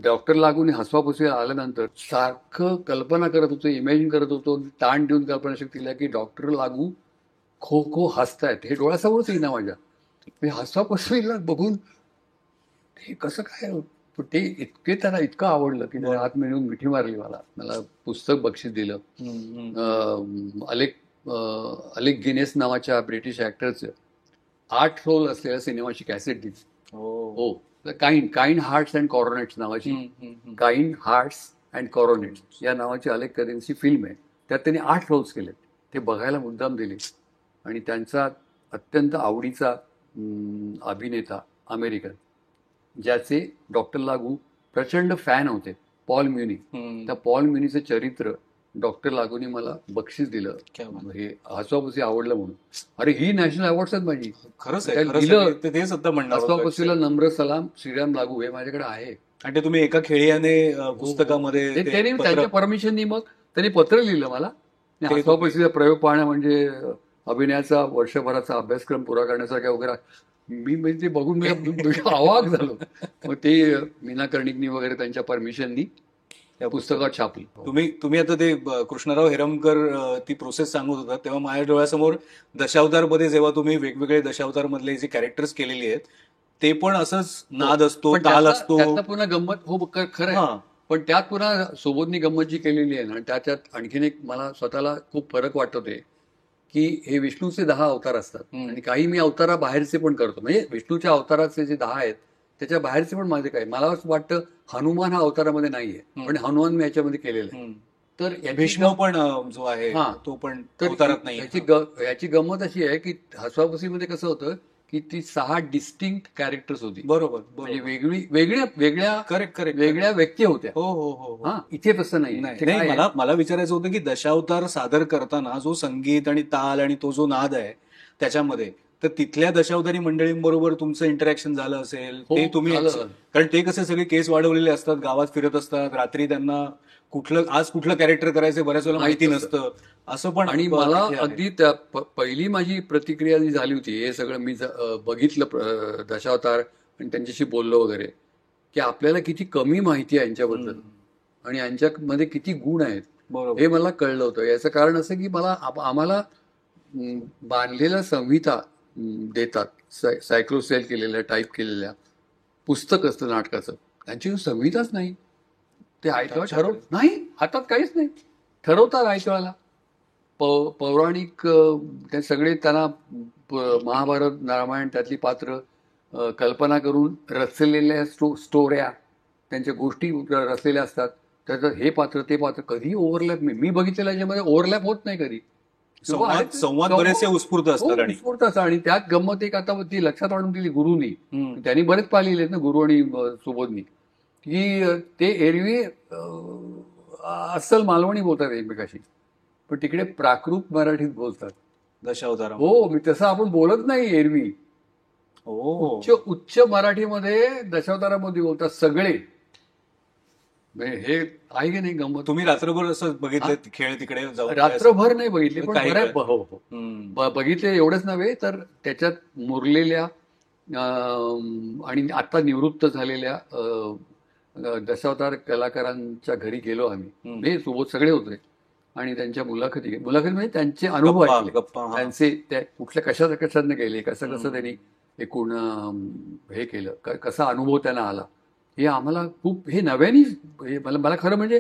डॉक्टर लागून हसवापुसवी आल्यानंतर सारखं कल्पना करत होतो, इमॅजिन करत होतो, ताण देऊन कल्पनाशक्तीला की डॉक्टर लागू खो खो हसतायत. हे डोळ्यासमोरच येईना माझ्या. मी हसवापुसवीला बघून हे कसं काय. पण ते त्यांना इतकं आवडलं की त्याने आत मिळून मिठी मारली मला पुस्तक बक्षीस दिलं. अलेक गिनेस नावाच्या ब्रिटिश ॲक्टरचं 8 रोल असलेल्या सिनेमाची कॅसेट दिली. हो, काइंड हार्ट्स अँड कॉरोनेट्स नावाची, काइंड हार्ट्स अँड कॉरोनेट्स या नावाची अलेक करेन्सी फिल्म आहे. त्यात त्यांनी 8 रोल्स केले. ते बघायला मुद्दाम दिले. आणि त्यांचा अत्यंत आवडीचा अभिनेता अमेरिकन, ज्याचे डॉक्टर लागू प्रचंड फॅन होते, पॉल म्युनी. त्या पॉल म्युनीचं चरित्र डॉक्टर लागूने मला बक्षीस दिलं. हे हसवापुसी आवडलं म्हणून. अरे ही नॅशनल अवॉर्ड्स आहेत माझी. खरंच दिलं म्हणणार हसवापुसीला नम्र सलाम श्रीराम लागू हे माझ्याकडे आहे. आणि ते तुम्ही एका खेळ्याने पुस्तकामध्ये त्यांच्या परमिशननी मग त्यांनी पत्र लिहिलं मला. हसवापुसीचा प्रयोग पाहणं म्हणजे अभिनयाचा वर्षभराचा अभ्यासक्रम पुरा करण्यासारख्या वगैरे. मी म्हणजे ते बघून मी अवाक झालो. मग ते मीना कर्णिकनी वगैरे त्यांच्या परमिशननी त्या पुस्तकात छापली. तुम्ही आता ते कृष्णराव हेरमकर ती प्रोसेस सांगत होता तेव्हा माझ्या डोळ्यासमोर दशावतारमध्ये जेव्हा तुम्ही वेगवेगळे दशावतार मधले जे कॅरेक्टर्स केलेली आहेत ते पण असंच नाद असतो, ताल असतो. पुन्हा गंमत. हो खरं आहे. पण त्यात पुन्हा सोबतनी गंमत जी केलेली आहे ना, त्याच्यात आणखीन एक मला स्वतःला खूप फरक वाटत होते की हे विष्णूचे 10 अवतार असतात आणि काही मी अवतारा बाहेरचे पण करतो. म्हणजे विष्णूच्या अवताराचे जे 10 आहेत त्याच्या बाहेरचे पण माझे काही. मला असं वाटतं हनुमान हा अवतारामध्ये नाहीये, पण हनुमान मी याच्यामध्ये केलेला आहे. तर भीष्म पण जो आहे तो पण अवतारात नाही. याची गंमत अशी आहे की हसवापुसीमध्ये कसं होतं की ती 6 डिस्टिंक्ट कॅरेक्टर्स होती. बरोबर. म्हणजे वेगळ्या करेक्ट वेगळ्या व्यक्ती होत्या. हो. हा, इथे तसं नाही. मला विचारायचं होतं की दशावतार सादर करताना जो संगीत आणि ताल आणि तो जो नाद आहे त्याच्यामध्ये, तर तिथल्या दशावतारी मंडळींबरोबर तुमचं इंटरॅक्शन झालं असेल ते तुम्ही, कारण ते कसे सगळे केस वाढवलेले असतात, गावात फिरत असतात, रात्री त्यांना कुठलं कॅरेक्टर करायचं बऱ्याच वेळेला माहिती नसतं असं पण. आणि मला अगदी पहिली माझी प्रतिक्रिया जी झाली होती, हे सगळं मी बघितलं दशावतार आणि त्यांच्याशी बोललो वगैरे, की आपल्याला किती कमी माहिती आहे यांच्याबद्दल आणि यांच्यामध्ये किती गुण आहेत हे मला कळलं होतं. याचं कारण असं की आम्हाला बांधलेल्या संहिता देतात, सायक्लोसेल केलेल्या, टाईप केलेल्या पुस्तक असतं नाटकाचं, त्यांची संहिताच नाही. ते आयतवेळा नाही, हातात काहीच नाही, ठरवतात आयतवेळाला. पौराणिक ते सगळे त्यांना महाभारत रामायण त्यातली पात्र कल्पना करून रचलेल्या स्टोऱ्या, त्यांच्या गोष्टी रचलेल्या असतात. त्याचं हे पात्र ते पात्र कधी ओव्हरलॅप मी बघितलेलं याच्यामध्ये ओव्हरलॅप होत नाही कधी. संवाद बरेचसे उत्स्फूर्त असतात. आणि त्यात गंमत एक आता ती लक्षात आणून दिली गुरुनी, त्यांनी बरेच पाहिलेले आहेत ना गुरु आणि सुबोधनी, की ते एरवी अस्सल मालवणी बोलतात एकमेकाशी, पण तिकडे प्राकृत मराठीत बोलतात दशावतार. हो, मी तसं आपण बोलत नाही एरवी. उच्च मराठीमध्ये दशावतारामध्ये बोलतात सगळे. हे आहे की नाही गंमत. तुम्ही रात्रभर असं बघितलं खेळ तिकडे जाऊन? रात्रभर नाही बघितले, पण बघितले एवढंच नव्हे तर त्याच्यात मुरलेल्या आणि आता निवृत्त झालेल्या दशावतार कलाकारांच्या घरी गेलो आम्ही. हे सोबत सगळे होते आणि त्यांच्या मुलाखती म्हणजे त्यांचे अनुभव ऐकले, त्यांचे त्या कुठल्या कशाने केले, कसं त्यांनी एकूण हे केलं, कसा अनुभव त्यांना आला. हे आम्हाला खूप हे नव्याने मला मला खरं म्हणजे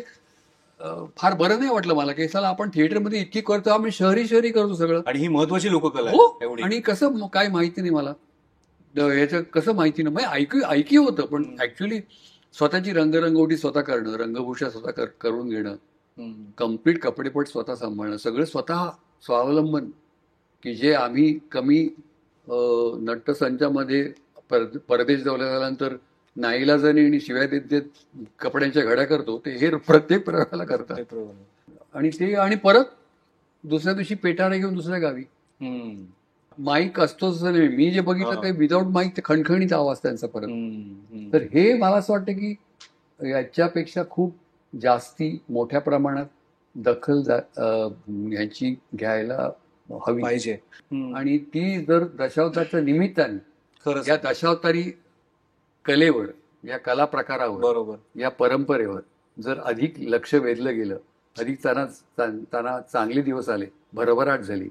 फार बरं नाही वाटलं मला की चला आपण थिएटरमध्ये इतकी करतो आम्ही शहरी शहरी करतो सगळं. आणि ही महत्वाची लोककला हो. आहे एवढी. आणि कसं काय माहिती नाही मला याचं कसं माहिती नाही म्हणजे ऐकी होतं पण ऍक्च्युली स्वतःची रंगरंगोटी स्वतः करणं, रंगभूषा स्वतः करून घेणं, कम्प्लीट कपडेपट स्वतः सांभाळणं, सगळं स्वतः स्वावलंबन की जे आम्ही कमी नट्टसंचामध्ये परदेश दौऱ्यानंतर नाईलाजाने आणि शिवाय देत देत कपड्यांच्या घड्या करतो ते हे प्रत्येक प्रयोगाला करतात. आणि ते आणि परत दुसऱ्या दिवशी पेटारे घेऊन दुसऱ्या गावी. माईक असतोच असं नाही. मी जे बघितलं ते विदाऊट माईक ते खणखणीत आवाज त्यांचा परत. तर हे मला असं वाटतं की याच्यापेक्षा खूप जास्ती मोठ्या प्रमाणात दखल ह्याची घ्यायला हवी पाहिजे. आणि ती जर दशावतारच्या निमित्ताने खरंच या दशावतारी कलेवर, या कला प्रकारावर, बरोबर, या परंपरेवर जर अधिक लक्ष वेधलं गेलं, अधिक त्यांना चांगले दिवस आले, भरभराट झाली,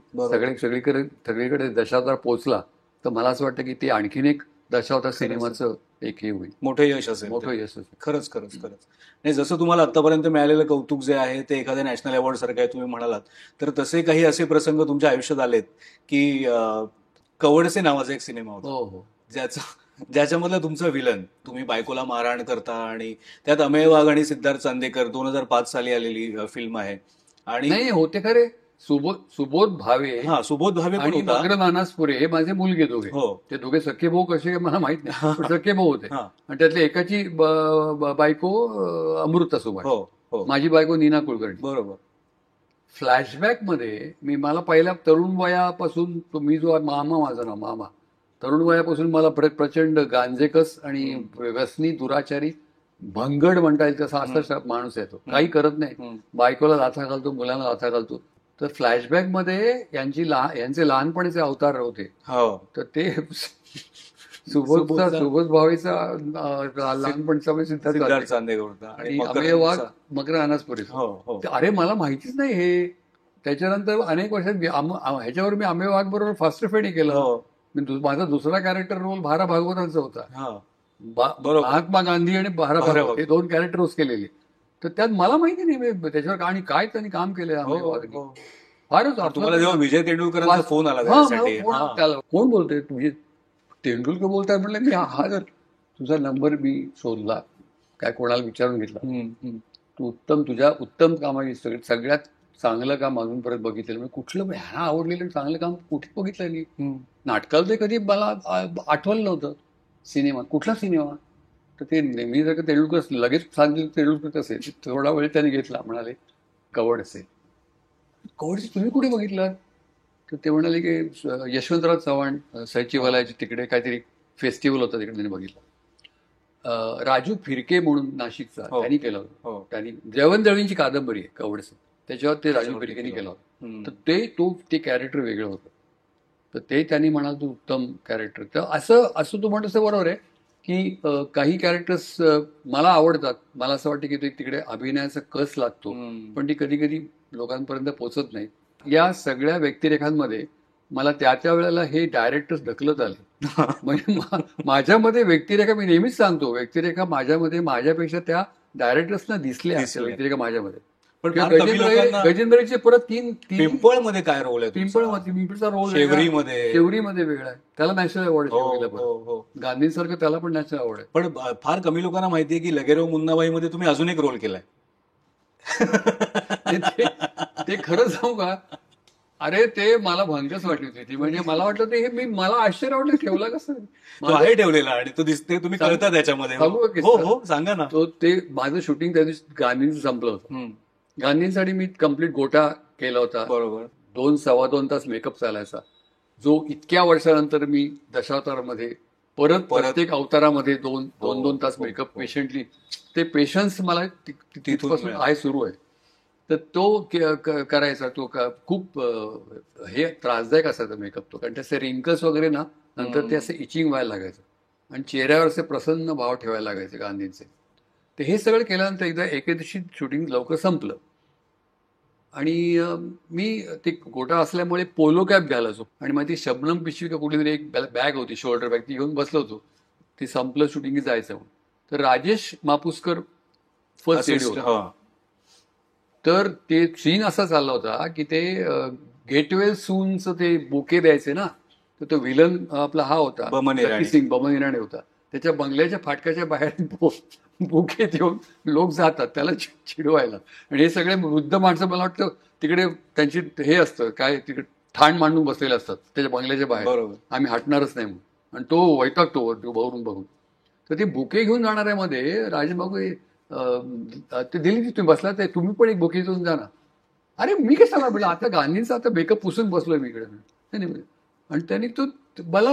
सगळीकडे दशावतार पोचला, तर मला असं वाटतं की ते आणखीन एक दशावतार सिनेमाचं एक हे होईल, मोठं यश असेल. मोठं यश असेल. खरंच खरंच खरंच. नाही, जसं तुम्हाला आतापर्यंत मिळालेलं कौतुक जे आहे ते एखाद्या नॅशनल अवॉर्ड सारखं आहे तुम्ही म्हणालात, तर तसे काही असे प्रसंग तुमच्या आयुष्यात आलेत की कवडसे नावाचा एक सिनेमा होता. हो हो. ज्याच्यामधलं तुमचं विलन, तुम्ही बायकोला मारहाण करता आणि त्यात अमेय वाघ आणि सिद्धार्थ चांदेकर 2005 साली आलेली फिल्म आहे. आणि नाही होते खरे सुबोध भावे, सुबोध भावे पण आणि होता. मकर नानासपुरे हे माझे मुलगे दोघे. हो, ते दोघे सख्खे भाऊ कसे मला माहित नाही पण सख्खे भाऊ होते. आणि त्यातले एकाची बायको अमृता सुभाष, हो हो, माझी बायको नीना कुलकर्णी. बरोबर. फ्लॅशबॅक मध्ये मला पहिल्या तरुण वयापासून मी जो मामा, माझा नाव मामा, तरुण वयापासून मला प्रचंड गांजेकस आणि व्यसनी, दुराचारी, भंगड म्हणता येईल तसा असा माणूस आहे तो. काही करत नाही, बायकोला लाथा घालतो, मुलांना लाथा घालतो. तर फ्लॅशबॅक मध्ये यांचे लहानपणीचे अवतार होते. तर ते सुबोध भावेचा लहानपणचा सिद्धार्थ चांदेकर होता आणि अमेय वाघ मकर अनासपुरे. अरे मला माहितीच नाही हे. त्याच्यानंतर अनेक वर्षात ह्याच्यावर मी अमेय वाघ बरोबर फास्ट फेणी केलं. माझा दुसरा कॅरेक्टर रोल भारा भागवतांचा होता. महात्मा गांधी आणि भारा भागवत हे दोन कॅरेक्टर्स केलेले. तर त्यात मला माहिती नाही त्याच्यावर आणि काय त्यांनी काम केलंय अमेय वाघ. फारच. तुम्हाला जेव्हा विजय तेंडुलकरांचा फोन आला त्याला कोण बोलतोय तुम्ही, तेंडुलकर बोलताय म्हणलं मी हा जर तुझा नंबर मी शोधला, काय कोणाला विचारून घेतला, तू तुझ्या उत्तम कामाची सगळ्यात चांगलं काम अजूनपर्यंत बघितलेलं मी कुठलं ह्या आवडलेलं चांगलं काम कुठे बघितलं नाही. नाटकाला ते कधी मला आठवलं नव्हतं. सिनेमात कुठला सिनेमा, तर ते नेहमी जर का तेंडुलकर लगेच सांगितलं तेंडुलकर असेल. थोडा वेळ त्याने घेतला, म्हणाले कवडसे. कवडसे तुम्ही कुठे बघितलं, तर ते म्हणाले की यशवंतराव चव्हाण सचिवालयाचे तिकडे काहीतरी फेस्टिवल होता तिकडे त्यांनी बघितलं. राजू फिरके म्हणून नाशिकचा त्यांनी केलं होतं. त्यांनी जयवंत कादंबरी आहे कवडसे, त्याच्यावर ते राजू फिरकेनी केलं होतं. तर ते कॅरेक्टर वेगळं होतं. तर ते त्यांनी म्हणाल तू उत्तम कॅरेक्टर. तर असं तू म्हणतोस बरोबर आहे की काही कॅरेक्टर्स मला आवडतात. मला असं वाटतं की ते तिकडे अभिनयाचा कस लागतो, पण ती कधी कधी लोकांपर्यंत पोहोचत नाही. या सगळ्या व्यक्तिरेखांमध्ये मला त्या वेळेला हे डायरेक्टर्स ढकलत आले. म्हणजे माझ्यामध्ये व्यक्तिरेखा, मी नेहमीच सांगतो, व्यक्तिरेखा माझ्यामध्ये माझ्यापेक्षा त्या डायरेक्टर्सना दिसल्या व्यक्तिरेखा माझ्यामध्ये. पण गजेंद्रचे परत तीन पिंपळमध्ये काय रोल आहे? पिंपळचा रोल शेवरीमध्ये वेगळा आहे. त्याला नॅशनल अवॉर्ड आहे. गांधींसारखं त्याला पण नॅशनल अवॉर्ड आहे. पण फार कमी लोकांना माहितीये की लगेरो मुन्नाबाई मध्ये तुम्ही अजून एक रोल केलाय. ते खरं सांगू का, अरे ते मला भंगच वाटली होती. म्हणजे मला वाटलं ते हे मला आश्चर्य वाटलं ठेवला कसं आहे ठेवलेला आणि तो दिसते तुम्ही कळता त्याच्यामध्ये. हो सांगा ना. ते माझं शूटिंग त्या दिवशी गांधींचं संपलं होतं. गांधींसाठी मी कम्प्लीट गोटा केला होता. बरोबर. 2-2.25 तास मेकअप चालायचा, जो इतक्या वर्षानंतर मी दशावतारामध्ये परत प्रत्येक अवतारामध्ये 2-2 तास मेकअप पेशंटली. ते पेशन्स मला तिथपासून आहे सुरू आहे. तर तो करायचा, तो खूप हे त्रासदायक असायचा मेकअप तो. कारण त्याचे रिंकल्स वगैरे ना नंतर ते असं इचिंग व्हायला लागायचं आणि चेहऱ्यावर असे प्रसन्न भाव ठेवायला लागायचे गांधींचे. तर हे सगळं केल्यानंतर एकदा एके दिवशी शूटिंग लवकर संपलं आणि मी ते गोटा असल्यामुळे पोलो कॅप घालायचो आणि मग ती शबनम पिशवी का कुठेतरी एक बॅग होती, शोल्डर बॅग, ती घेऊन बसलो होतो. ती संपलं शूटिंग जायचं. तर Rajesh Mapuskar first AD Assist, होता. हा. तर ते सीन असा चालला होता की ते गेटवेल सूनचं ते बोके द्यायचे ना, तर तो विलन आपला हा होता, बमन लकी इराणी. सिंग, बमन इराणी होता. त्याच्या बंगल्याच्या फाटकाच्या बाहेर बुके देऊन लोक जातात त्याला चिडवायला. आणि हे सगळे वृद्ध माणसं मला वाटतं तिकडे त्यांची हे असतं काय, तिकडे ठाण मांडून बसलेले असतात त्याच्या बंगल्याच्या बाहेर, बरोबर. आम्ही हटणारच नाही म्हणून. आणि तो वैतागतो बघून बघून. तर ते बुके घेऊन जाणाऱ्यामध्ये राजबाबू ते दिली की तुम्ही बसला, ते तुम्ही पण एक बुके घेऊन जा ना. अरे मी कशाला म्हटलं, आता गांधींचा आता मेकअप पुसून बसलोय मी इकडे. नाही नाही. आणि त्यांनी तो मला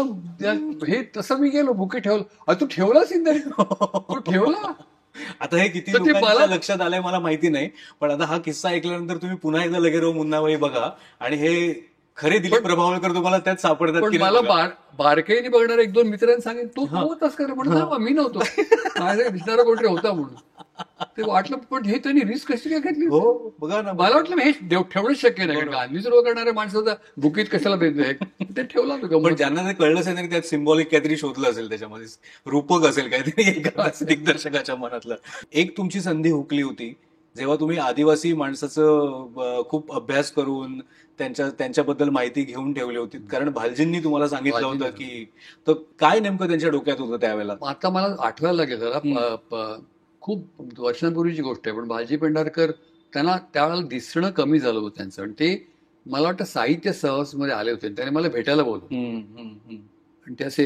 हे तसं मी गेलो, बुके ठेवलं. अरे तू ठेवलाच नाही, तू ठेवला. आता हे किती तर ते लोकांच्या मला- लक्षात आलंय मला माहिती नाही, पण आता हा किस्सा ऐकल्यानंतर तुम्ही पुन्हा एकदा लगेरो मुन्नाबाई बघा आणि हे खरे दिलीप प्रभावळकर तुम्हाला त्यात सापडतात पण की नाही मला बघा. बारकाईने बघणारे एक दोन मित्रांनी सांगितलं तू हा. होतास का रे? म्हणून "हा, मी नव्हतो, माझ्या दिसणारा कोणतरी होता म्हणून. ते वाटलं, पण हे त्यांनी रिस्क कशी काय घेतली. हो बघा ना. मला वाटलं हे ठेवणंच शक्य नाही, कारण बरोबर. गांधी सुरू करणाऱ्या माणसाचा बुकीत कशाला देत ते ठेवला तो पण गंमत. ज्यांना ते कळलंच आहे त्यात सिम्बॉलिक काहीतरी शोधलं असेल, त्याच्यामध्ये रूपक असेल काहीतरी एका दिग्दर्शकाच्या मनातलं. एक तुमची संधी हुकली होती जेव्हा तुम्ही आदिवासी माणसाचं खूप अभ्यास करून त्यांच्याबद्दल माहिती घेऊन ठेवली होती, कारण भालजींनी तुम्हाला सांगितलं होतं की, तर काय नेमकं त्यांच्या डोक्यात होतं त्यावेळेला? आता मला आठवायला लागेल जरा, खूप वर्षांपूर्वीची गोष्ट आहे, पण भालजी पेंढारकर त्यांना त्यावेळेला दिसणं कमी झालं होतं त्यांचं. आणि ते मला वाटतं साहित्य सहजमध्ये आले होते, त्याने मला भेटायला बोलवलं. आणि ते असे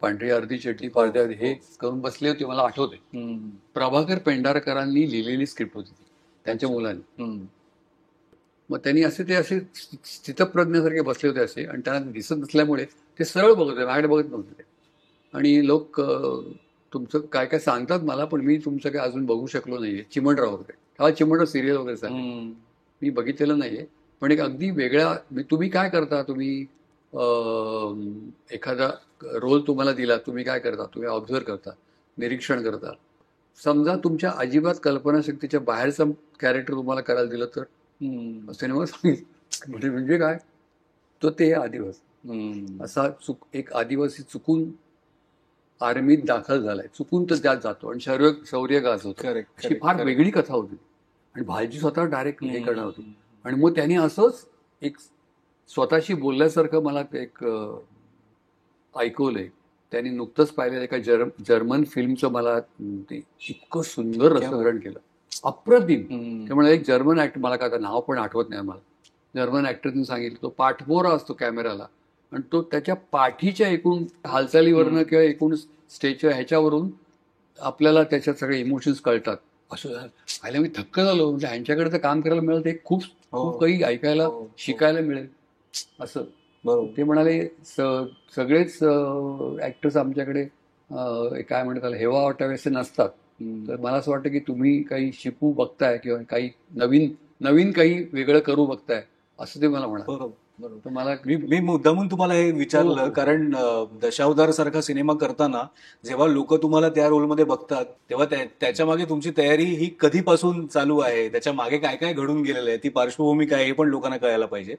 पांढरी अर्धी चटणी पारद्या हे करून बसले होते, मला आठवते. प्रभाकर पेंढारकरांनी लिहिलेली स्क्रिप्ट होती ती, त्यांच्या मुलांनी. मग त्यांनी असे स्थितप्रज्ञासारखे बसले होते असे, आणि त्यांना दिसत नसल्यामुळे ते सरळ बघत होते, माझ्याकडे बघत नव्हते ते. आणि लोक तुमचं काय काय सांगतात मला, पण मी तुमचं काय अजून बघू शकलो नाहीये. चिमणराव वगैरे, हा चिमणराव सिरियल वगैरे सांग मी बघितलेलं नाहीये. पण एक अगदी वेगळा, तुम्ही काय करता, तुम्ही एखादा रोल तुम्हाला दिला, तुम्ही काय करता, तुम्ही ऑब्झर्व करता, निरीक्षण करता. समजा तुमच्या अजिबात कल्पनाशक्तीच्या बाहेरचं कॅरेक्टर तुम्हाला करायला दिलं तर, असं मला सांगितलं. म्हणजे काय, तो ते आदिवासी असा एक आदिवासी चुकून आर्मीत दाखल झालाय, चुकून तर त्यात जातो आणि शौर्य गाजवतो. अशी फार वेगळी कथा होती. आणि भालजी स्वतः डायरेक्ट हे करणार होती. आणि मग त्यांनी असंच एक स्वतःशी बोलल्यासारखं मला एक ऐकवलंय. त्यांनी नुकतंच पाहिलेलं एका जर्मन फिल्मचं मला ते इतकं सुंदर रसग्रहण केलं, अप्रतिम. त्यामुळे एक जर्मन ऍक्टर, मला काय नाव पण आठवत नाही मला, जर्मन ऍक्टरने सांगितलं, तो पाठमोरा असतो कॅमेराला आणि तो त्याच्या पाठीच्या एकूण हालचालीवरनं किंवा एकूण स्टेजच्या ह्याच्यावरून आपल्याला त्याच्यात सगळे इमोशन्स कळतात. असं आयला मी थक्क झालो. म्हणजे ह्यांच्याकडे तर काम करायला मिळेल, ते खूप खूप काही ऐकायला शिकायला मिळेल असं. ते म्हणाले सगळेच ऍक्टर्स आमच्याकडे काय म्हणतात हेवा वाटावे असे नसतात. तर मला असं वाटतं की तुम्ही काही शिकू बघताय किंवा काही नवीन काही वेगळं करू बघताय, असं ते मला म्हणाले. बरोबर. तर मला मी मुद्दामून तुम्हाला हे विचारलं, कारण दशावतार सारखा सिनेमा करताना जेव्हा लोक तुम्हाला त्या रोलमध्ये बघतात तेव्हा त्याच्या मागे तुमची तयारी ही कधीपासून चालू आहे, त्याच्या मागे काय काय घडून गेलेलं आहे, ती पार्श्वभूमी काय हे पण लोकांना कळायला पाहिजे.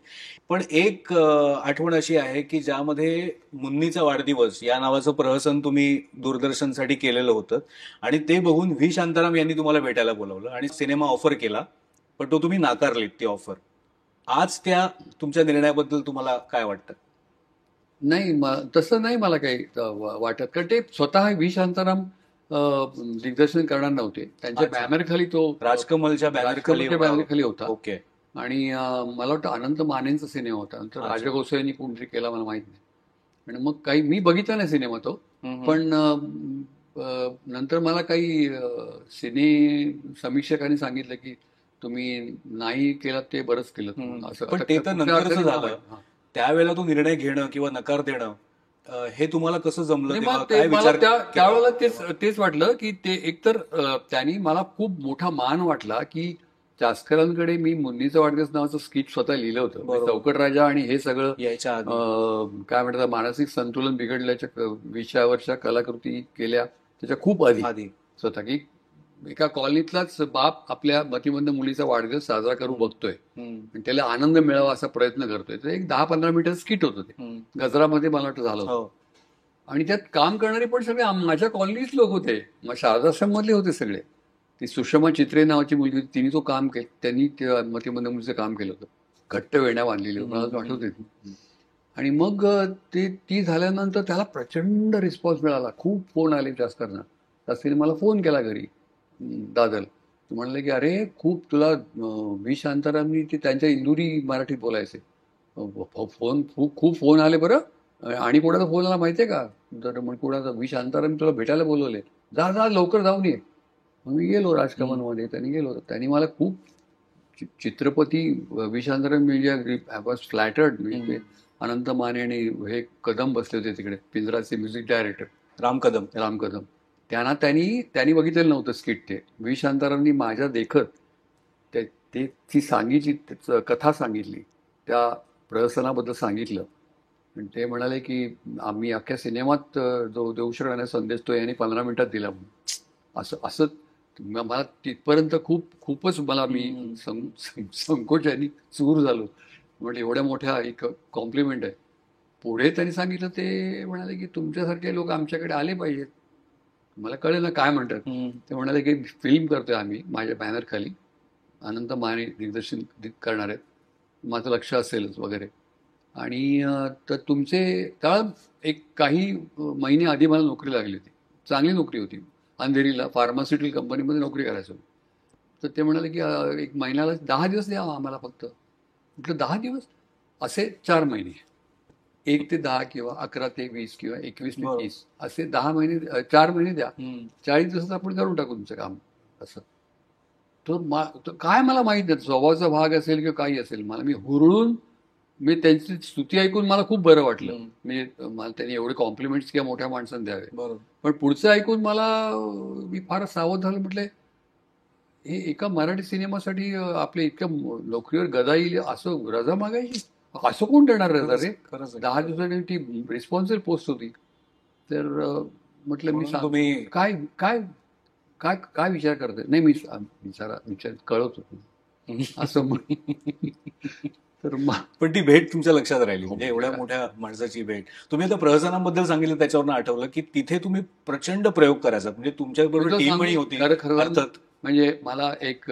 पण एक आठवण अशी आहे की ज्यामध्ये मुन्नीचा वाढदिवस या नावाचं प्रहसन तुम्ही दूरदर्शनसाठी केलेलं होतं आणि ते बघून व्ही शांताराम यांनी तुम्हाला भेटायला बोलावलं आणि सिनेमा ऑफर केला, पण तो तुम्ही नाकारलीत ती ऑफर. आज त्या तुमच्या निर्णयाबद्दल तुम्हाला काय वाटतं? नाही, तसं नाही मला काही वाटत, कारण ते स्वतः व्ही शांताराम दिग्दर्शन करणार नव्हते. त्यांच्या बॅनरखाली तो राजकमलच्या बॅनरखाली होता. ओके. आणि मला वाटतं अनंत मानेंचा सिनेमा होता. नंतर राजगोसाईंनी कोणतरी केला मला माहित नाही. आणि मग काही मी बघितला नाही सिनेमा तो, पण नंतर मला काही सिने समीक्षकांनी सांगितलं की तुम्ही नाही केलं ते बरंच केलं असं. पण ते तर नंतरच झालं. त्यावेळेला तो निर्णय घेणं किंवा नकार देणं हे तुम्हाला कसं जमलं? त्यावेळेला तेच वाटलं की ते एकतर त्यांनी मला खूप मोठा मान वाटला की चासकरांकडे मी मुन्नीचा वाढदिवस नावाचं स्किट स्वतः लिहिलं होतं. चौकट राजा आणि हे सगळं काय म्हणतात मानसिक संतुलन बिघडल्याच्या विषयावरच्या कलाकृती केल्या त्याच्या खूप आधी स्वतः, की एका कॉलनीतलाच बाप आपल्या मतिमंद मुलीचा वाढदिवस साजरा करू बघतोय आणि त्याला आनंद मिळावा असा प्रयत्न करतोय. तर एक 10-15 मिनिटं स्किट होतं ते, गजरामध्ये मला वाटतं झालं होतं. आणि त्यात काम करणारे पण सगळे माझ्या कॉलनीच लोक होते, मग शारदाश्रम मधले होते सगळे. ती सुषमा चित्रे नावाची मुलगी होती, तिने तो काम केलं, त्यांनी मतिमंद मुलीचं काम केलं होतं. घट्ट वेण्या बांधलेली होती, मला आठवते ती. आणि मग ती झाल्यानंतर त्याला प्रचंड रिस्पॉन्स मिळाला, खूप फोन आले जास्करना. त्यासाठी मला फोन केला घरी, दादल. म्हणले की अरे खूप तुला व्ही शांतारामनी ते त्यांच्या इंदुरी मराठीत बोलायचे, फोन खूप खूप फोन आले बरं. आणि कोणाचा फोन आला माहितीये का, तर मग कोणाचा व्ही शांताराम तुला भेटायला बोलवले, जा जा लवकर जाऊन ये. मग मी गेलो राजकमलमध्ये, त्यांनी गेलो, त्यांनी मला खूप Chitrapati V Shantaram media I was flattered. Anant Mane आणि हे कदम बसले होते तिकडे, पिंजराचे म्युझिक डायरेक्टर राम कदम. त्यांनी बघितलेलं नव्हतं स्किट. ते व्ही शांतारामनी माझ्या देखत ती सांगितली, कथा सांगितली, त्या प्रहसनाबद्दल सांगितलं. आणि ते म्हणाले की आम्ही अख्ख्या सिनेमात जो देवशराने संदेश तो यांनी 15 मिनिटात दिला म्हणून. असं मला तिथपर्यंत खूपच मला मी संकोचाने चूर झालो. म्हणजे एवढ्या मोठ्या एक कॉम्प्लिमेंट आहे. पुढे त्यांनी सांगितलं, ते म्हणाले की तुमच्यासारखे लोक आमच्याकडे आले पाहिजेत. मला कळलं ना काय म्हणतात. ते म्हणाले की फिल्म करतोय आम्ही माझ्या बॅनर खाली, अनंत माने दिग्दर्शन करणार आहेत, माझं लक्ष असेलच वगैरे. आणि तर तुमचे त्या एक काही महिने आधी मला नोकरी लागली होती, चांगली नोकरी होती, अंधेरीला फार्मास्युटिकल कंपनीमध्ये नोकरी करायचो. तर ते म्हणाले की एक महिन्याला 10 दिवस द्या आम्हाला फक्त. म्हटलं 10 दिवस? असे 4 महिने, 1 ते 10 किंवा 11 ते 20 किंवा 21 ते 30 असे 10 महिने, 4 महिने द्या, 40 दिवसात आपण करून टाकू तुमचं काम. असं तो काय मला माहित नाही, स्वभावाचा भाग असेल किंवा काही असेल, मला मी त्यांची स्तुती ऐकून मला खूप बरं वाटलं. मला त्यांनी एवढे कॉम्प्लिमेंट्स किंवा मोठ्या माणसांनी द्यावे, पण पुढचं ऐकून मी फार सावध झालो. म्हटलं हे एका मराठी सिनेमासाठी आपल्या इतक्या नोकरीवर गदा येईल असं रजा मागायची, असं कोण देणार रजा रे? 10 दिवसांनी ती रिस्पॉन्सिबल पोस्ट होती. तर म्हटलं मी सांगतो काय काय काय काय विचार करते. नाही, मी विचार कळत होतो असं. तर पण ती भेट तुमच्या लक्षात राहिली, म्हणजे एवढ्या मोठ्या माणसाची भेट. तुम्ही आता प्रहसनाबद्दल सांगितलं, त्याच्यावरनं आठवलं की तिथे तुम्ही प्रचंड प्रयोग करायचा, म्हणजे तुमच्याबरोबर टीमही होती. अर्थात म्हणजे मला एक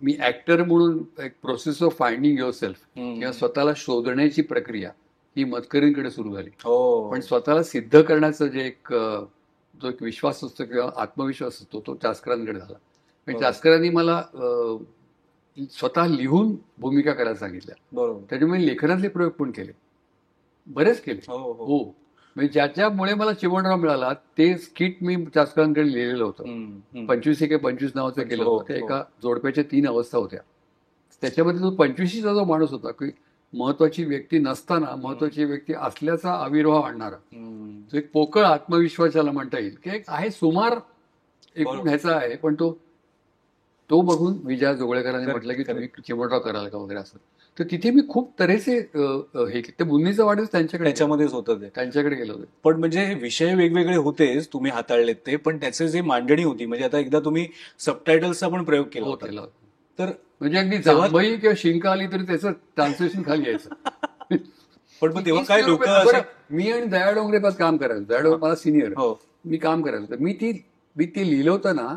मी ऍक्टर म्हणून एक process of finding your self किंवा स्वतःला शोधण्याची प्रक्रिया ही मतकरींकडे सुरू झाली. पण स्वतःला सिद्ध करण्याचं जे जो एक विश्वास असतो किंवा आत्मविश्वास असतो तो चास्करांकडे झाला. म्हणजे चास्करांनी मला स्वतः लिहून भूमिका करायला सांगितल्या. त्याच्यामुळे लेखनातले प्रयोग पण केले, बरेच केले. हो, म्हणजे ज्याच्यामुळे मला चिमणराव मिळाला ते स्किट मी चास्करांकडे लिहिलेलं होतं. 25 नावाचं केलं होतं. एका जोडप्याच्या 3 अवस्था होत्या. त्याच्यामध्ये जो 25चा जो माणूस होता की महत्वाची व्यक्ती नसताना महत्वाची व्यक्ती असल्याचा आविर्भाव आणणारा, तो एक पोकळ आत्मविश्वासाला म्हणता येईल की एक आहे, सुमार एकूण ह्याचा आहे. पण तो बघून विजया जोगळेकरांनी म्हटलं की तुम्ही चिमणराव कराल का वगैरे असं. तर तिथे मी खूप तऱ्हेचे हे ते बुंदीचा वाढच त्याच्यामध्येच होतं, त्यांच्याकडे गेलो होते. पण म्हणजे विषय वेगवेगळे होतेच, तुम्ही हाताळलेत ते, पण त्याचे जे मांडणी होती, म्हणजे आता एकदा तुम्ही सबटायटल्सचा पण प्रयोग केला होता. तर म्हणजे अगदी जांभई किंवा शिंका आली तरी त्याचं ट्रान्सलेशन खाली यायचं. पण मग तेव्हा काय लोक, मी आणि दया डोंगरे पास काम करायचो. दया डोंगरे मला सिनियर, मी काम करायचो. मी ती लिहिलं होतं ना,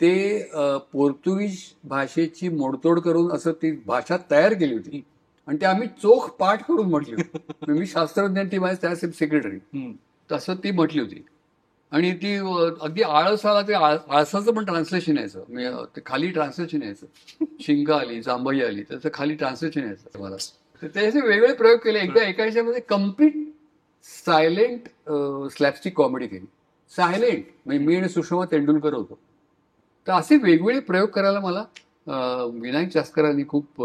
ते पोर्तुगीज भाषेची मोडतोड करून असं ती भाषा तयार केली होती आणि ते आम्ही चोख पाठ करून म्हटली होती. मी शास्त्रज्ञ, ती माझ्या त्या सेक्रेटरी, तसं ती म्हटली होती. आणि ती अगदी आळस आला, ते आळसाचं पण ट्रान्सलेशन यायचं, ते खाली ट्रान्सलेशन यायचं. शिंका आली, जांभई आली, त्याचं खाली ट्रान्सलेशन यायचं मला. तर त्याचे वेगवेगळे प्रयोग केले. एकदा एका ह्याच्यामध्ये कम्प्लीट सायलेंट स्लॅपस्टिक कॉमेडी केली, सायलेंट. म्हणजे मी आणि सुषमा तेंडुलकर होतो. तर असे वेगवेगळे प्रयोग करायला मला विनायक चास्करांनी खूप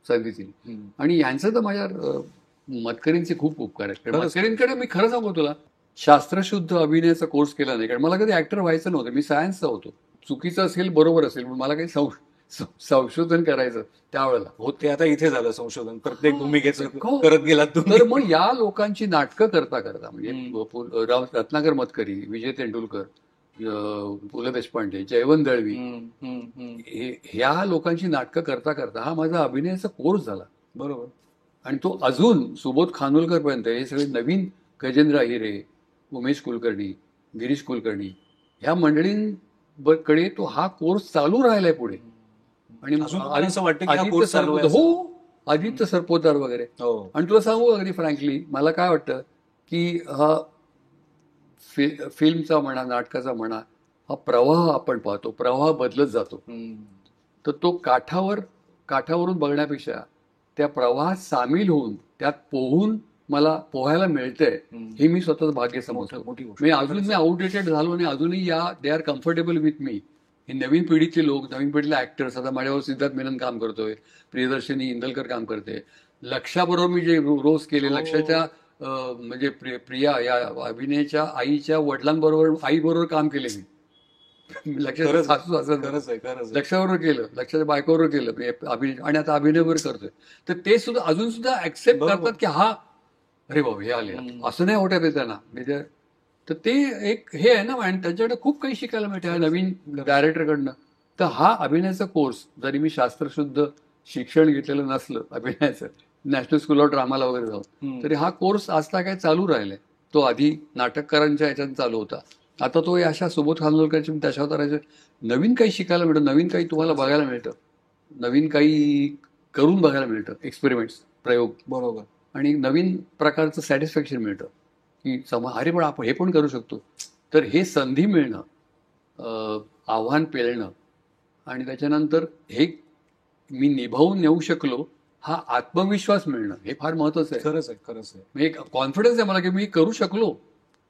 संधी दिली. आणि यांचं तर माझ्या मतकरींचे खूप उपकार आहेत. मतकरींकडे मी खरं सांगू तुला, शास्त्रशुद्ध अभिनयाचा कोर्स केला नाही, कारण मला कधी ऍक्टर व्हायचं नव्हतं. मी सायन्सचा होतो. चुकीचं असेल बरोबर असेल, पण मला काही संशोधन करायचं त्यावेळेला होते. आता इथे झालं संशोधन, प्रत्येक भूमिकेचं करत गेलात तुम्ही. तर मग या लोकांची नाटकं करता करता, म्हणजे रत्नाकर मतकरी, विजय तेंडुलकर, पु ल देशपांडे, जयवंत दळवी, ह्या लोकांची नाटकं करता करता हा माझा अभिनयाचा कोर्स झाला. बरोबर. आणि तो अजून सुबोध खानोलकर पर्यंत हे सगळे नवीन गजेंद्र अहिरे, उमेश कुलकर्णी, गिरीश कुलकर्णी ह्या मंडळींकडे तो हा कोर्स चालू राहिलाय पुढे. आणि अजून तुम्हाला असं वाटतं की हा आदित्य कोर्स चालू आहे सरपोतदार, असं? हो, आदित्य सरपोतदार वगैरे. हो. आणि तुला सांगू अगदी फ्रँकली, मला काय वाटतं की हा फिल्मचा म्हणा, नाटकाचा म्हणा, हा प्रवाह आपण पाहतो, प्रवाह बदलत जातो. तर तो काठावरून बघण्यापेक्षा त्या प्रवाहात सामील होऊन त्यात मला पोहायला मिळतंय, हे मी स्वतःच भाग्य समजतो. मोठी गोष्ट. मी अजून आउटडेटेड झालो आणि अजूनही they are comfortable with me. हे नवीन पिढीचे लोक, नवीन पिढीतले ऍक्टर्स, आता माझ्यावर सिद्धार्थ मेनन काम करतोय, प्रियदर्शनी इंदलकर काम करते, लक्षाबरोबर मी जे रोज केले, लक्षाच्या म्हणजे प्रिया या अभिनयाच्या आईच्या वडिलांबरोबर, आईबरोबर काम केले मी. लक्षाचं सासू लक्षाबरोबर केलं, लक्षाच्या बायकोबरोबर केलं अभिनय, आणि आता अभिनयवर करतोय. तर ते सुद्धा अजून सुद्धा ऍक्सेप्ट करतात की हा, अरे बाबा हे आले, असं नाही वाटत आहे त्यांना. म्हणजे तर ते एक हे आहे ना, आणि त्यांच्याकडे खूप काही शिकायला मिळते ह्या नवीन डायरेक्टरकडनं. तर हा अभिनयाचा कोर्स, जरी मी शास्त्रशुद्ध शिक्षण घेतलेलं नसलं अभिनयाचं, नॅशनल स्कूल ऑफ ड्रामाला वगैरे जाऊन, तरी हा कोर्स आजता काय चालू राहिलाय. तो आधी नाटककारांच्या ह्याच्यात चालू होता, आता तो अशा सुबोध खानोलकरच्या दशावताराच्या नवीन काही शिकायला मिळतं, नवीन काही तुम्हाला बघायला मिळतं, नवीन काही करून बघायला मिळतं, एक्सपेरिमेंट्स, प्रयोग. बरोबर. आणि नवीन प्रकारचं सॅटिस्फॅक्शन मिळतं की अरे पण आपण हे पण करू शकतो. तर हे संधी मिळणं, आव्हान पेलणं, आणि त्याच्यानंतर हे मी निभावून नेऊ शकलो, हा आत्मविश्वास मिळणं, हे फार महत्वाचं आहे. खरंच आहे, खरंच आहे. म्हणजे एक कॉन्फिडन्स आहे मला की मी करू शकलो.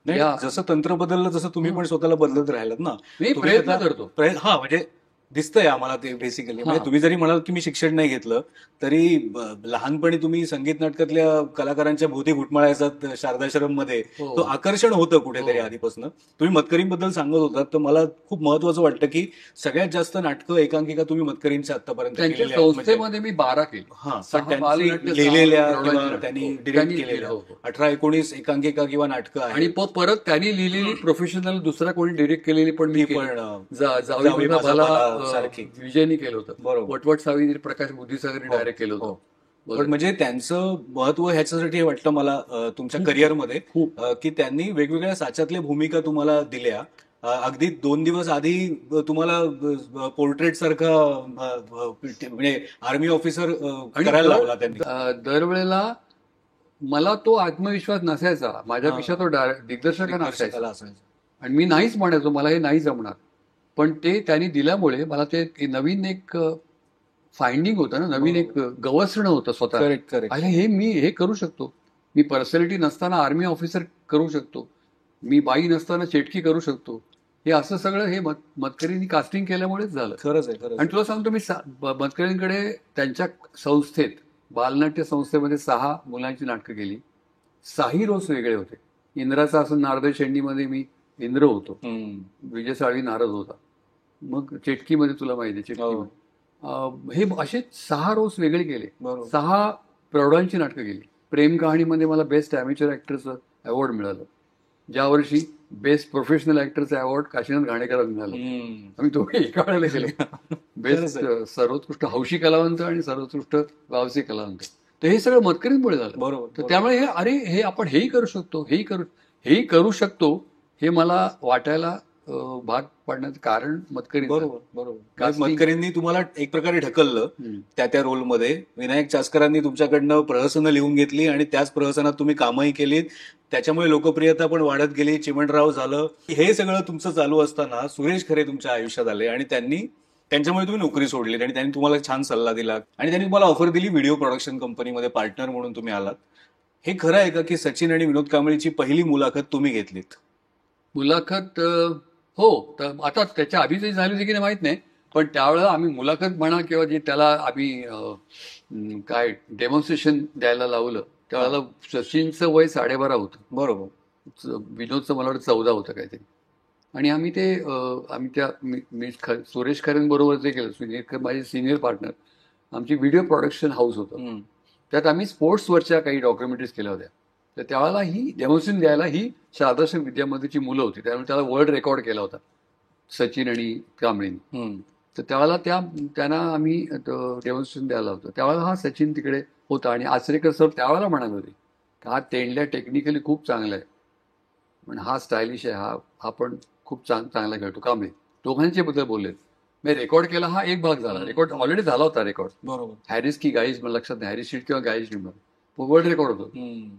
नाही, जसं तंत्र बदललं तसं तुम्ही पण स्वतःला बदलत राहिलात ना. मी प्रयत्न करतो. हा, म्हणजे दिसतंय आम्हाला ते बेसिकली. म्हणजे तुम्ही जरी म्हणाल की मी शिक्षण नाही घेतलं, तरी लहानपणी तुम्ही संगीत नाटकातल्या कलाकारांच्या भोवती घुटमळायचात शारदाश्रम मध्ये. तो आकर्षण होतं कुठेतरी आधीपासून. तुम्ही मतकरींबद्दल सांगत होतात, तर मला खूप महत्वाचं वाटतं की सगळ्यात जास्त नाटकं, एकांकिका तुम्ही मतकरींच्या आतापर्यंत संस्थेमध्ये मी 12 केली. लिहिलेल्या, त्यांनी डिरेक्ट केलेल्या 18-19 एकांकिका किंवा नाटकं आहेत. आणि परत त्यांनी लिहिलेली प्रोफेशनल दुसरा कोणी डिरेक्ट केलेली पण मी पण विजयनी केलं होतं. वटवट सावित्री प्रकाश बुद्धिसागरने डायरेक्ट केलं होतं. पण म्हणजे त्यांचं महत्व ह्याच्यासाठी वाटतं मला तुमच्या करिअरमध्ये की त्यांनी वेगवेगळ्या साच्यातल्या भूमिका तुम्हाला दिल्या. अगदी 2 दिवस आधी तुम्हाला पोर्ट्रेट सारखा म्हणजे आर्मी ऑफिसर करायला लावला त्यांनी. दरवेळेला मला तो आत्मविश्वास नसायचा, माझ्यापेक्षा तो दिग्दर्शकांना असायचा, आणि मी नाहीच म्हणायचो मला हे नाही जमणार. पण ते त्यांनी दिल्यामुळे मला ते नवीन एक फाइंडिंग होतं ना, नवीन एक गवसणं होतं स्वतः. अरे हे मी हे करू शकतो, मी पर्सनॅलिटी नसताना आर्मी ऑफिसर करू शकतो, मी बाई नसताना चेटकी करू शकतो. हे असं सगळं हे मतकरींनी कास्टिंग केल्यामुळेच झालं. खरंच आहे. आणि तुला सांगतो, मी मतकरींकडे त्यांच्या संस्थेत, बालनाट्य संस्थेमध्ये 6 मुलांची नाटकं केली. 6ही रोज वेगळे होते. इंद्राचा असं नारद शेंडीमध्ये मी इंद्र होतो, विजय साळवी नारद होता. मग चेटकीमध्ये तुला माहिती आहे, चेटकीमध्ये हे असे 6 रोज वेगळे केले. 6 प्रौढांची नाटकं केली. प्रेम कहाणीमध्ये मला बेस्ट अॅमेच्युअर ऍक्टरचं अवॉर्ड मिळालं. ज्या वर्षी बेस्ट प्रोफेशनल ऍक्टरचं अवॉर्ड काशीनाथ घाणेकरांना मिळालं. आम्ही दोघे एका वेळेला केले. बेस्ट सर्वोत्कृष्ट हौशी कलावंत आणि सर्वोत्कृष्ट व्यावसायिक कलावंत. तर हे सगळं मतकरींमुळे झालं. बरोबर. तर त्यामुळे हे आपण हेही करू शकतो, हेही करू शकतो, हे मला वाटायला भाग पाडण्याचं कारण मतकरी. बरोबर. मतकरींनी तुम्हाला एक प्रकारे ढकललं त्या रोलमध्ये. विनायक चास्करांनी तुमच्याकडनं प्रहसनं लिहून घेतली आणि त्याच प्रहसनात तुम्ही कामही केलीत. त्याच्यामुळे लोकप्रियता पण वाढत गेली. चिमणराव झालं. हे सगळं तुमचं चालू असताना सुरेश खरे तुमच्या आयुष्यात आले आणि त्यांच्यामुळे तुम्ही नोकरी सोडली आणि त्यांनी तुम्हाला छान सल्ला दिला आणि त्यांनी तुम्हाला ऑफर दिली व्हिडिओ प्रोडक्शन कंपनीमध्ये पार्टनर म्हणून तुम्ही आलात. हे खरं आहे का की सचिन आणि विनोद कांबळीची पहिली मुलाखत तुम्ही घेतलीत? मुलाखत हो. तर आता त्याच्या आधीच झाली होती की नाही माहित नाही, पण त्यावेळेला आम्ही मुलाखत म्हणा किंवा जे त्याला आम्ही काय डेमॉन्स्ट्रेशन द्यायला लावलं, त्यावेळेला सचिनचं वय 12.5 होतं. बरोबर. विनोदचं मला वाटतं 14 होतं काहीतरी. आणि आम्ही त्या सुरेश खरेंबरोबर जे केलं, माझे सिनियर पार्टनर, आमची व्हिडिओ प्रोडक्शन हाऊस होतं. त्यात आम्ही स्पोर्ट्सवरच्या काही डॉक्युमेंटरीज केल्या होत्या. तर त्यावेळेला ही डेमॉन्स्ट्रेशन द्यायला ही शारदाश्रम विद्यामंदिरची मुलं होती, त्यामुळे त्याला वर्ल्ड रेकॉर्ड केला होता सचिन आणि कांबळींनी. तर त्यावेळेला त्यांना आम्ही डेमॉन्स्ट्रेशन द्यायला होतं. त्यावेळेला हा सचिन तिकडे होता. आणि आचरेकर सर त्यावेळेला म्हणाले होते की हा तेंडल्या टेक्निकली खूप चांगला आहे, पण हा स्टायलिश आहे, हा पण खूप चांगला खेळतो का मी दोघांचे बद्दल बोलले. मी रेकॉर्ड केला, हा एक भाग झाला, रेकॉर्ड ऑलरेडी झाला होता रेकॉर्ड. बरोबर. हॅरिस की गाईज मला लक्षात नाही, हॅरिस शीट किंवा गाईज टीमवर वर्ल्ड रेकॉर्ड होतो. हम्म.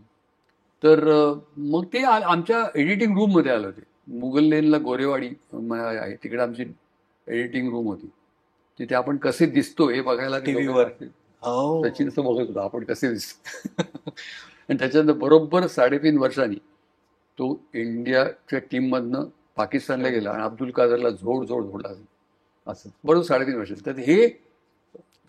तर मग ते आमच्या एडिटिंग रूम मध्ये आलं होते. मुघल लेनला गोरेवाडी आहे, तिकडे आमची एडिटिंग रूम होती. तिथे आपण कसे दिसतो हे बघायला ते TV लोकं वर. असतील. हो. सचिनचं बघत होता आपण कसे दिसतो. आणि त्याच्यानंतर बरोबर 3.5 वर्षांनी तो इंडियाच्या टीममधनं पाकिस्तानला गेला आणि अब्दुल कादरला झोडला असं बरोबर 3.5 वर्ष. तर हे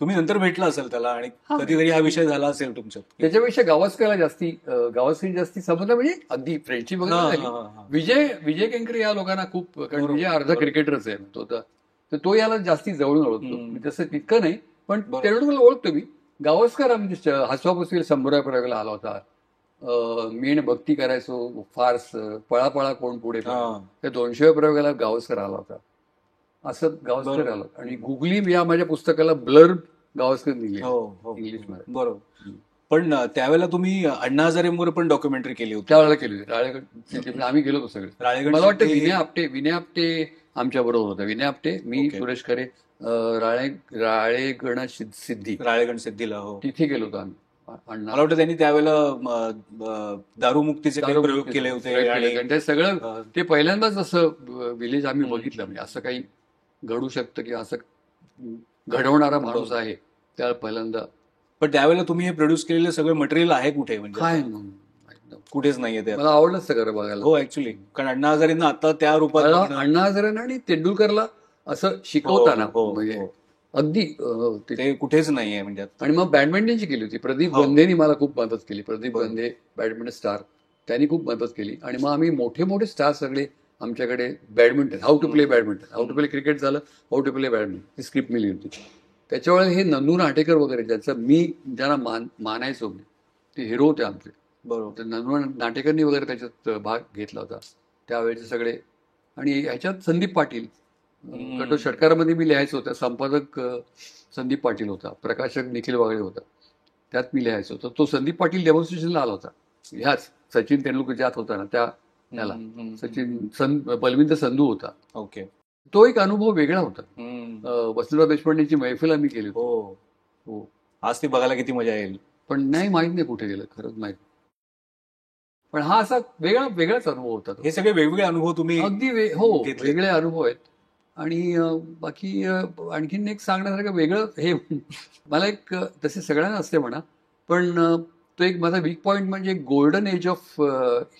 तुम्ही नंतर भेटला असेल त्याला आणि हा. कधीतरी हा विषय झाला असेल तुमच्यात. त्याच्यापेक्षा गावस्करला जास्ती समजलं, म्हणजे अगदी फ्रेंडशिप वगैरे हा, झाली. हा, हा. विजय केंकरे या लोकांना खूप, कारण बरोबर, विजय अर्धा बरोबर. क्रिकेटरच आहे तर तो याला जास्ती जवळून ओळखतो. हम्म. तसं तितकं नाही, पण बरोबर. तेवढं ओळखतो मी. गावस्कर आमची हसवापुसवी 100 प्रयोगाला आला होता. मीण भक्ती करायचो, फार्स, पळापळा कोण पुढे हा. त्या 200 प्रयोगाला गावस्कर आला होता. असं गावस्कर बरोबर. आलं. आणि गुगली या माझ्या पुस्तकाला ब्लर गावस्कर लिहिले हो, हो. इंग्लिशमध्ये. बरोबर. पण त्यावेळेला तुम्ही अण्णा हजारेंवर पण डॉक्युमेंटरी केली होती. त्यावेळेला केली होती. राळेगण आम्ही गेलो होतो सगळे. राळेगण मला वाटतं सिद्धी- विनय आपटे आमच्या बरोबर होता. विनय आपटे, मी, ओके. सुरेश खरे, राळेगण सिद्धी, राळेगण सिद्धीला. हो. तिथे गेलो होतो आम्ही. अण्णा मला वाटतं त्यांनी त्यावेळेला दारूमुक्तीचे काही प्रयोग केले होते प्रयोग आणि केले. आणि ते सगळं ते पहिल्यांदाच असं विलेज आम्ही बघितलं, म्हणजे असं काही घडू शकतं किंवा असं घडवणारा माणूस आहे त्या पहिल्यांदा. पण त्यावेळेला तुम्ही हे प्रोड्यूस केलेलं सगळं मटेरियल आहे कुठे, म्हणजे काय कुठेच नाहीये ते. मला आवडलंच सगळं बघायला. हो, ऍक्च्युली, कारण अण्णा हजारेंना आता त्या रूपात मला बघणं- अण्णा हजारेंना आणि तेंडुलकरला असं शिकवताना हो, हो, म्हणजे हो. अगदी ते कुठेच नाहीये म्हणजे. आणि मग बॅडमिंटनची केली होती. प्रदीप हो. गंधेनी मला खूप मदत केली. प्रदीप बरोबर. गंधे बॅडमिंटन स्टार, त्यांनी खूप मदत केली. आणि मग आम्ही मोठे स्टार सगळे आमच्याकडे badminton, how to play badminton, how to play cricket झालं, हाऊ टू प्ले बॅडमिंटन ही स्क्रिप्ट मिली होती. त्याच्यावेळेला हे नंदू नाटेकर वगैरे, ज्यांना मानायचो मी, ते हिरो होते आमचे. बरोबर. तर नंदू नाटेकरनी वगैरे त्याच्यात भाग घेतला होता त्यावेळेचे सगळे. आणि ह्याच्यात संदीप पाटील, कटो षटकारामध्ये मी लिहायचो, त्या संपादक संदीप पाटील होता, प्रकाशक निखिल वागळे होता, त्यात मी लिहायचो. तर तो संदीप पाटील डेमॉन्स्ट्रेशनला आला होता. ह्याच सचिन तेंडुलकर ज्यात होता ना त्याला बलविंदर संधू होता. ओके. तो एक अनुभव वेगळा होता. वसंतराव देशपांडेची मैफिल आम्ही केली होती. हो, हो. आज ती बघायला किती मजा येईल. पण नाही, माहित नाही कुठे गेलं, खरंच माहित. पण हा असा वेगळाच अनुभव होता तो. हे सगळे वेगवेगळे अनुभव तुम्ही अगदी घेतले. वेगळे अनुभव आहेत. आणि बाकी आणखीन एक सांगण्यासारखं वेगळं हे मला एक, तसे सगळ्यांना असते म्हणा, पण तो एक माझा वीक पॉइंट म्हणजे golden age of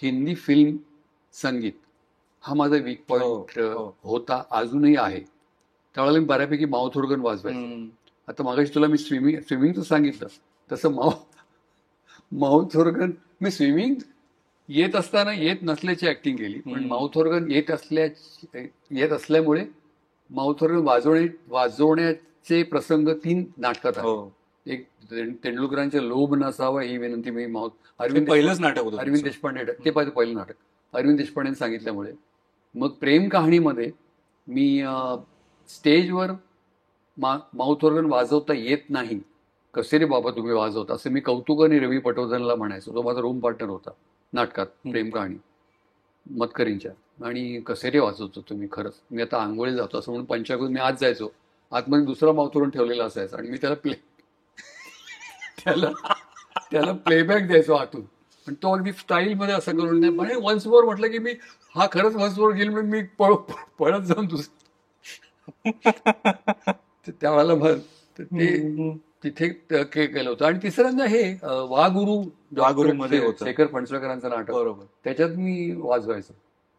Hindi film संगीत हा माझा वीक पॉइंट होता, अजूनही आहे. त्यावेळेला मी बऱ्यापैकी माउथ ऑर्गन वाजवायचो. आता मागाशी तुला मी स्विमिंगचं सांगितलं, तसं माउथ ऑर्गन मी स्विमिंग येत असताना येत नसल्याची ऍक्टिंग केली, पण माउथ ऑर्गन येत असल्यामुळे माउथ ऑर्गन वाजवण्याचे प्रसंग 3 नाटकात आहेत. एक तेंडुलकरांचे लोभ नसावा ही विनंती मी पहिलंच नाटक होतं. अरविंद देशपांडे, ते पहिलं नाटक अरविंद देशपांडेंनी सांगितल्यामुळे. मग प्रेम कहाणीमध्ये मी स्टेजवर माउथ ऑर्गन वाजवता येत नाही, कसे रे बाबा तुम्ही वाजवता, असं मी कौतुकाने रवी पटवर्धनला म्हणायचो. तो माझा रूम पार्टनर होता नाटकात प्रेम कहाणी मतकरींच्या. आणि कसे रे वाजवतो तुम्ही, खरंच मी आता आंघोळी जातो असं म्हणून पंचायतून मी आत जायचो. आतमध्ये दुसरा माउथ ऑर्गन ठेवलेला असायचा आणि मी त्याला प्लेबॅक द्यायचो आतून. पण तो अगदी स्टाईलमध्ये असं करून नाही, पण वन्स मोर म्हटलं की मी हा खरंच वन्स मोर घेईल, मी पळत जाऊन त्यावेळेला ते तिथे केलं होतं. आणि तिसऱ्यांदा हे वाघुरू मध्ये शेखर फणसळकरांचं नाटक, बरोबर, त्याच्यात मी वाजवायचो.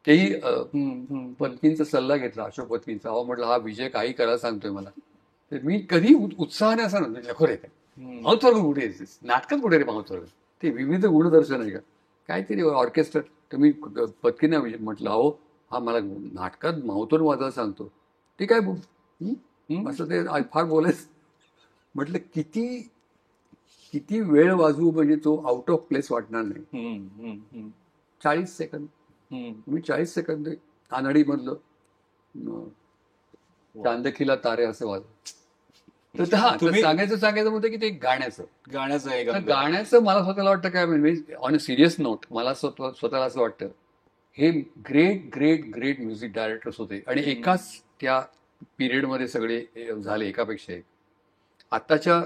तेही पत्नींचा सल्ला घेतला, अशोक पत्नींचा. अहो म्हटलं हा विजय काही करायला सांगतोय मला, तर मी कधी उत्साहाने असं नव्हतं, खरं आहे माउथॉर्गन कुठे नाटकात कुठे रे माउथॉर्गन, ते विविध गुणदर्शन आहे का काहीतरी ऑर्केस्ट्रा. तर मी पत्नींना म्हटलं अहो हा मला नाटकात माउथॉर्गन वाजायला सांगतो, ते काय असं ते फार बोलायचं. म्हटलं किती वेळ वाजवू म्हणजे तो आउट ऑफ प्लेस वाटणार नाही. 40 सेकंद मी 40 सेकंद आनडीमधलं चांदखिला तारे असं वाजव. तर तुम्ही सांगायचं होतं की ते गाण्याचं गाण्याचं एक तर अंग. गाण्याचं मला स्वतःला वाटतं काय म्हणजे ऑन अ सिरियस नोट मला स्वतःला असं वाटतं हे great great great music directors होते आणि एकाच त्या पिरियडमध्ये सगळे झाले एकापेक्षा एक. आत्ताच्या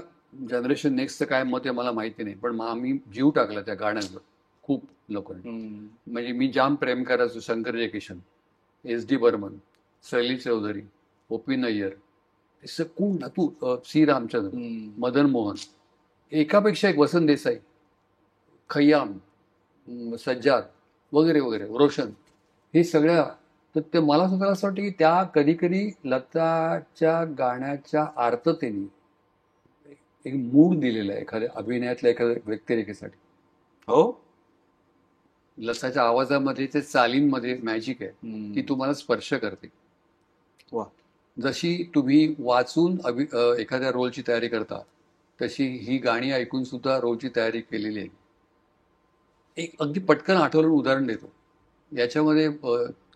जनरेशन नेक्स्टचं काय मत आहे मला माहिती नाही पण आम्ही जीव टाकला त्या गाण्यावर खूप लोकांनी. हम्म. म्हणजे मी जाम प्रेम करायचो Shankar Jaikishan, S D Burman, Salil Chowdhury, OP Nayyar, हे कोण ना तू सी रामचंद्र, हम्म. मदन मोहन, एकापेक्षा एक वसंत देसाई, खय्याम, सज्जाद वगैरे वगैरे, रोशन, हे सगळ्या. तर ते मला स्वतःला असं वाटतं की त्या कधी कधी लताच्या गाण्याच्या आर्ततेने एक मूड दिलेला आहे एखाद्या अभिनयातल्या एखाद्या व्यक्तिरेखेसाठी. हो. लताच्या आवाजामध्ये ते चालींमध्ये मॅजिक आहे ती तुम्हाला स्पर्श करते. वा. जशी तुम्ही वाचून एखाद्या रोलची तयारी करता तशी ही गाणी ऐकून सुद्धा रोलची तयारी केलेली आहे. एक अगदी पटकन आठवलं उदाहरण देतो. याच्यामध्ये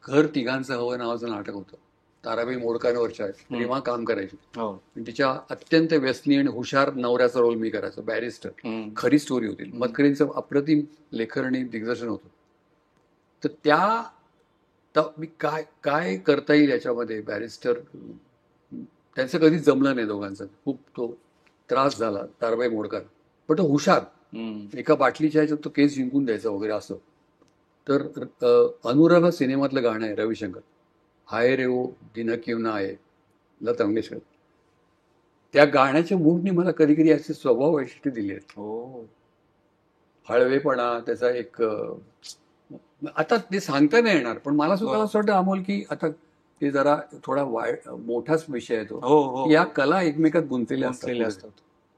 घर तिघांचं हवं नावाचं नाटक होतं. ताराबाई मोडकांवरच्या रीमा काम करायची. हो. तिच्या अत्यंत व्यसनी आणि हुशार नवऱ्याचा रोल मी करायचो, बॅरिस्टर. खरी स्टोरी होती. मतकरींचं अप्रतिम लेखन आणि दिग्दर्शन होतं. तर मी काय काय करता येईल याच्यामध्ये बॅरिस्टर त्यांचं कधीच जमलं नाही दोघांचं. खूप तो त्रास झाला ताराबाई मोडकर. पण तो हुशार, एका बाटलीच्या ह्याच्यात तो केस जिंकून द्यायचा वगैरे असं. तर अनुराधा सिनेमातलं गाणं आहे रविशंकर, हाय रे ओ दिन क्यों ना आये, लता मंगेशकर. त्या गाण्याच्या मूडनी मला कधी कधी असे स्वभाव वैशिष्ट्य दिले आहेत. हो. हळवेपणा त्याचा एक आता ते सांगता नाही येणार पण मला सुद्धा असं वाटतं अमोल की आता ते जरा थोडा मोठाच विषय आहे तो. हो. या कला एकमेकात गुंतलेल्या असतात.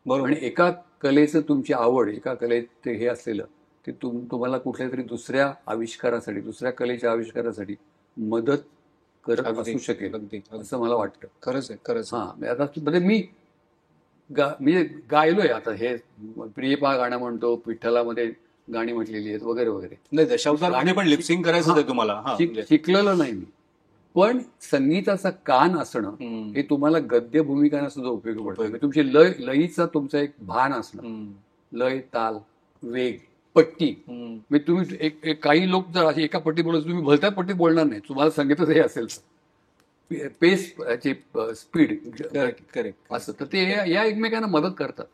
बरोबर. आणि एका कलेचं तुमची आवड, एका कलेत हे असलेलं ते तुम्हाला कुठल्या तरी दुसऱ्या आविष्कारासाठी, दुसऱ्या कलेच्या आविष्कारासाठी मदत करत असू शकेल असं मला वाटतं. खरंच आहे, खरंच. हा आता म्हणजे मी म्हणजे गायलोय आता हे प्रियपा गाणं म्हणतो, विठ्ठलामध्ये गाणी म्हटलेली आहेत वगैरे वगैरे. नाही दशावतार गाणी पण लिपसिंग करायचं आहे तुम्हाला. शिकलेलं नाही मी पण संगीताचा कान असणं हे तुम्हाला गद्य भूमिकांना सुद्धा उपयोगी पडतं. तुमची लयीचा तुमचा एक भान असणं, लय, ताल, वेग, पट्टी. म्हणजे तुम्ही काही लोक जर अशी एका पट्टी बोलत तुम्ही भलत्या पट्टी बोलणार नाही. तुम्हाला संगीतच हे असेल पेस स्पीड करेक्ट असं तर ते या एकमेकांना मदत करतात.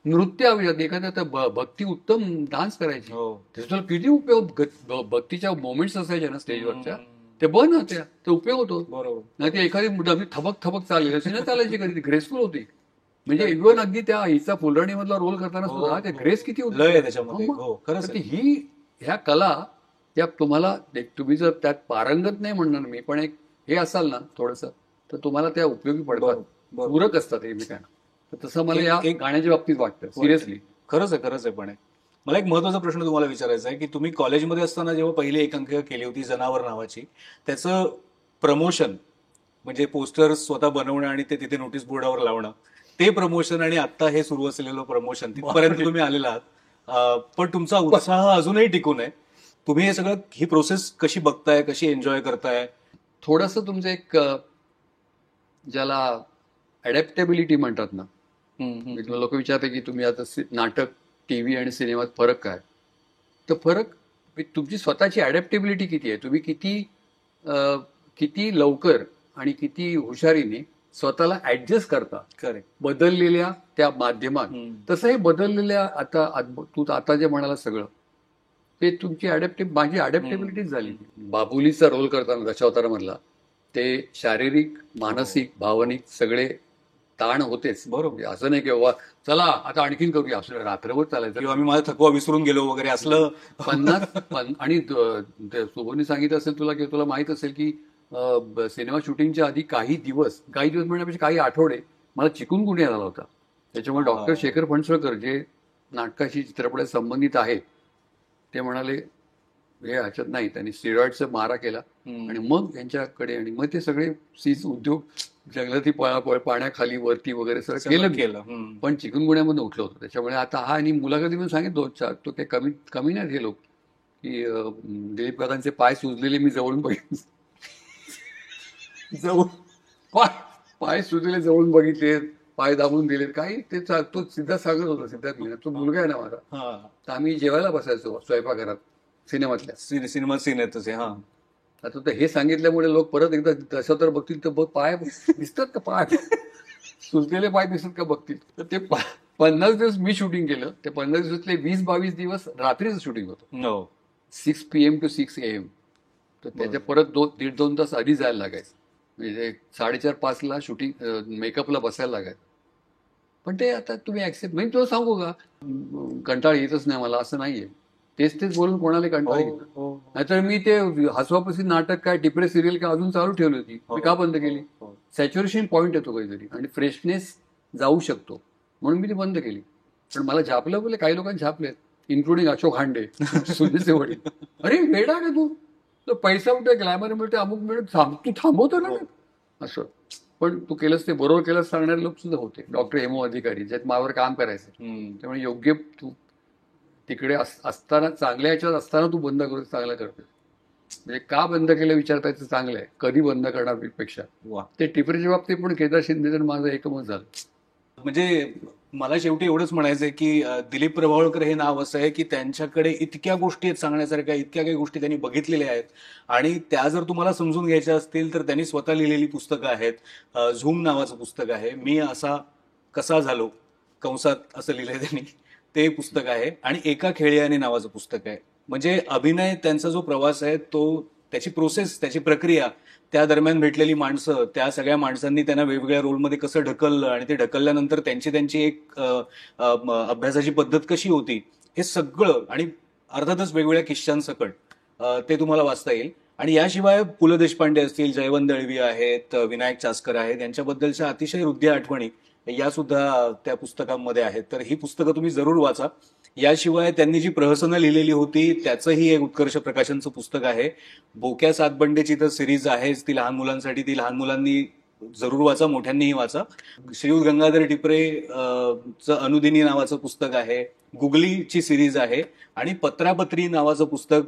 नृत्य एखाद्या भक्ती उत्तम डान्स करायची त्याचा किती उपयोग भक्तीच्या मोमेंट्स असायच्या ना स्टेजवरच्या ते बन होत्या ते उपयोग होतो. बरोबर. नाही ते एखादी थबक थबक चालली अशी नाही चालायची कधी ग्रेसफुल होती. म्हणजे इव्हन अगदी त्या हिचा फुलराणी मधला रोल करताना सुद्धा ते ग्रेस किती होती. ही ह्या कला त्या तुम्हाला तुम्ही जर त्यात पारंगत नाही म्हणणार मी पण एक हे असाल ना थोडंसं तर तुम्हाला त्या उपयोगी पडतात, पूरक असतात एकमेकांना. तर तसं मला या गाण्याच्या बाबतीत वाटतं सिरियसली. खरंच आहे. पण मला एक महत्वाचा प्रश्न तुम्हाला विचारायचा आहे की तुम्ही कॉलेजमध्ये असताना जेव्हा पहिली एकांकिका केली होती जनावर नावाची, त्याचं प्रमोशन म्हणजे पोस्टर स्वतः बनवणं आणि ते तिथे नोटीस बोर्डावर लावणं, ते प्रमोशन आणि आता हे सुरू असलेलं प्रमोशन तिथपर्यंत तुम्ही आलेला आहात. पण तुमचा उत्साह अजूनही टिकून आहे. तुम्ही हे सगळं ही प्रोसेस कशी बघताय, कशी एन्जॉय करताय? थोडंसं तुमचं एक ज्याला अडॅप्टेबिलिटी म्हणतात ना, लोक विचारते की तुम्ही आता नाटक, टीव्ही आणि सिनेमात फरक काय. तर फरक तुमची स्वतःची अडॅप्टेबिलिटी किती आहे, तुम्ही किती लवकर आणि किती हुशारीने स्वतःला ऍडजस्ट करता करेक्ट बदललेल्या त्या माध्यमात. तसं हे बदललेल्या तू आता जे म्हणाला सगळं ते तुमची माझी अडॅप्टेबिलिटीच झाली. बाबुलीचा रोल करताना दशावतारामधला ते शारीरिक, मानसिक, भावनिक सगळे ताण होतेच. बरोबर. असं नाही की बाबा चला आता आणखीन करूया, आपल्याला रात्रभर चालायचं, आम्ही माझा थकवा विसरून गेलो वगैरे असलं. आणि शोभूने सांगितलं असेल तुला की तुला माहित असेल की सिनेमा शूटिंगच्या आधी काही दिवस म्हणण्यापेक्षा काही आठवडे मला चिकुनगुन्या झाला होता. त्याच्यामुळे डॉक्टर शेखर फणसळकर जे नाटकाशी चित्रपटाशी संबंधित आहेत ते म्हणाले हे ह्याच्यात नाही, त्यांनी स्टिरॉइडचा मारा केला आणि मग यांच्याकडे आणि मग ते सगळे सीज उद्योग जंगलाती पाण्याखाली वरती वगैरे सगळं केलं पण चिकुनगुन्यामध्ये उठलं होतं. त्याच्यामुळे आता हा आणि मुलाखती म्हणून सांगितलं तो ते कमी नाहीत हे लोक की दिलीप काकांचे पाय सुजलेले मी जवळून बघितले, पाय सुजलेले जवळून बघितले, पाय दाबून दिले काही तो सिद्धार्थ सांगत होता, सिद्धार्थ मीनन, तो मुलगा आहे ना माझा. हा तर आम्ही जेवायला बसायचो स्वयंपाकघरात सिनेमातल्या. सिनेमा सीन आहे तसे. हा आता तर हे सांगितल्यामुळे लोक परत एकदा दशावतार बघतील तर पाय दिसतात का, पाय सुजलेले पाय दिसतात का बघतील. तर ते 50 दिवस मी शूटिंग केलं. ते 50 दिवसातले 20-22 दिवस रात्रीचं शूटिंग होतं, हो 6 PM to 6 AM. तर त्याच्या परत 1.5-2 तास आधी जायला लागायचं. म्हणजे 4:30-5 शूटिंग मेकअपला बसायला लागायचं. पण ते आता तुम्ही ऍक्सेप्ट, म्हणजे तुला सांगू का, कंटाळ येतच नाही मला असं नाहीये. तेच बोलून कोणाला कंटाळ येईल. हो नाहीतर मी ते हसवापसी नाटक काय, टिपरे सिरियल काय अजून चालू ठेवली होती. मी का बंद केली? सॅच्युरेशन पॉईंट येतो काहीतरी आणि फ्रेशनेस जाऊ शकतो म्हणून मी ती बंद केली. पण मला झापलं, बोले काही लोकांनी झापलेत, इन्क्लुडिंग अशोक हांडे, सुनीलचे वडील. अरे वेडा का तू, तो पैसा मिळतोय, ग्लॅमर मिळतोय, अमुक मिळत, तू थांबवतो ना असं. पण तू केलंस ते बरोबर केलंस सांगणारे लोक सुद्धा होते. डॉक्टर हेमो अधिकारी, ज्यात माझ्यावर काम करायचं. त्यामुळे योग्य तू तिकडे असताना, चांगल्या याच्यात असताना तू बंद करतो, चांगलं करतोय. म्हणजे का बंद केलं विचारता येतं, चांगलं आहे, कधी बंद करणार पेक्षा. ते टिपरेच्या बाबतीत पण केदार शिंदे तर माझं एकमत झालं. म्हणजे मला शेवटी एवढंच म्हणायचंय की दिलीप प्रभावळकर हे नाव असं आहे की त्यांच्याकडे इतक्या गोष्टी आहेत सांगण्यासारख्या, इतक्या काही गोष्टी त्यांनी बघितलेल्या आहेत आणि त्या जर तुम्हाला समजून घ्यायच्या असतील तर त्यांनी स्वतः लिहिलेली पुस्तकं आहेत. झूम नावाचं पुस्तक आहे, मी असा कसा झालो कंसात असं लिहिलंय त्यांनी, ते पुस्तक आहे. आणि एका खेळ्याने नावाचं पुस्तक आहे. म्हणजे अभिनय त्यांचा जो प्रवास आहे तो, त्याची प्रोसेस, त्याची प्रक्रिया, त्या दरम्यान भेटलेली माणसं, त्या सगळ्या माणसांनी त्यांना वेगवेगळ्या रोलमध्ये कसं ढकललं आणि ते ढकलल्यानंतर त्यांची एक अभ्यासाची पद्धत कशी होती, हे सगळं, आणि अर्थातच वेगवेगळ्या किस्सांसकट ते तुम्हाला वाचता येईल. आणि याशिवाय पु ल देशपांडे असतील, जयवंत दळवी आहेत, विनायक चास्कर आहेत, यांच्याबद्दलच्या अतिशय हृदय आठवणी या सुद्धा त्या पुस्तकांमध्ये आहेत. तर ही पुस्तकं तुम्ही जरूर वाचा. याशिवाय त्यांनी जी प्रहसनं लिहिलेली होती त्याचंही एक उत्कर्ष प्रकाशनचं पुस्तक आहे. बोक्या सातबंडेची तर सिरीज आहेच, ती लहान मुलांसाठी, ती लहान मुलांनी जरूर वाचा, मोठ्यांनीही वाचा. श्रीयुत गंगाधर टिपरे चं अनुदिनी नावाचं पुस्तक आहे. गुगलीची सिरीज आहे. आणि पत्रापत्री नावाचं पुस्तक,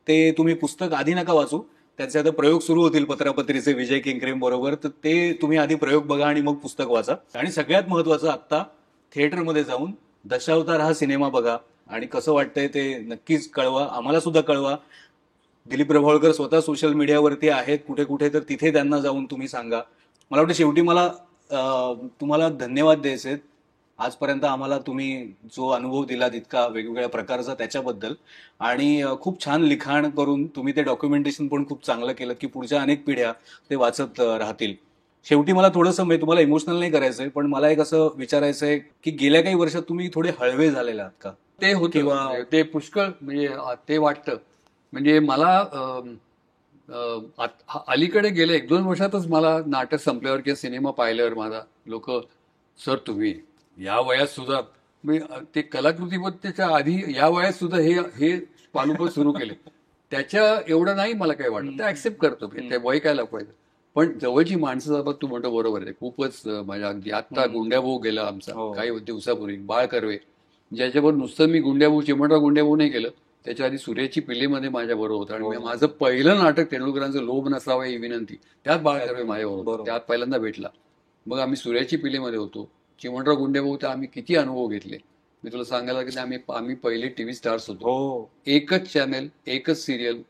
ते तुम्ही पुस्तक आधी नका वाचू, त्याचे आता प्रयोग सुरू होतील पत्रापत्रीचे विजय केंकरेम बरोबर, तर ते तुम्ही आधी प्रयोग बघा आणि मग पुस्तक वाचा. आणि सगळ्यात महत्वाचं, आत्ता थिएटरमध्ये जाऊन दशावतार हा सिनेमा बघा आणि कसं वाटतंय ते नक्कीच कळवा, आम्हाला सुद्धा कळवा. दिलीप प्रभावळकर स्वतः सोशल मीडियावरती आहेत कुठे कुठे, तर तिथे त्यांना जाऊन तुम्ही सांगा. मला वाटतं शेवटी मला तुम्हाला धन्यवाद द्यायचे आजपर्यंत आम्हाला तुम्ही जो अनुभव दिला इतका वेगवेगळ्या प्रकारचा त्याच्याबद्दल. आणि खूप छान लिखाण करून तुम्ही ते डॉक्युमेंटेशन पण खूप चांगलं केलं की पुढच्या अनेक पिढ्या ते वाचत राहतील. शेवटी मला थोडंसं, म्हणजे तुम्हाला इमोशनल नाही करायचंय, पण मला एक असं विचारायचंय की गेल्या काही वर्षात तुम्ही थोडे हळवे झालेले आहात का? ते होतं किंवा ते पुष्कळ, म्हणजे ते वाटतं. म्हणजे मला अलीकडे गेल्या 1-2 वर्षातच मला नाटक संपल्यावर किंवा सिनेमा पाहिल्यावर माझा लोक, सर तुम्ही या वयात सुद्धा, ते कलाकृतीबद्दलच्या आधी या वयात सुद्धा हे पालुपत सुरू केले, त्याच्या एवढं नाही मला काही वाटत. ते ऍक्सेप्ट करतो, ते वय काय लपवायचं. पण जवळची माणसं, तू म्हणतो बरोबर आहे, खूपच माझ्या अगदी. आत्ता गुंड्याभाऊ गेला आमचा काही दिवसापूर्वी, बाळ कर्वे, ज्याच्यावर नुसतं मी गुंड्याभाऊ, चिमणराव गुंड्याभाऊ नाही केलं, त्याच्या आधी सूर्याची पिल्लेमध्ये माझ्या बरोबर होतं. आणि माझं पहिलं नाटक तेंडुलकरांचं लोभ नसावा ही विनंती, त्यात बाळ कर्वे माझ्या बरोबर, त्यात पहिल्यांदा भेटला. मग आम्ही सूर्याची पिल्लेमध्ये होतो. चिमणराव गुंड्याभाऊ, तर आम्ही किती अनुभव घेतले. मी तुला सांगायला की आम्ही पहिले टीव्ही स्टार्स होतो. एकच चॅनल, एकच सिरियल,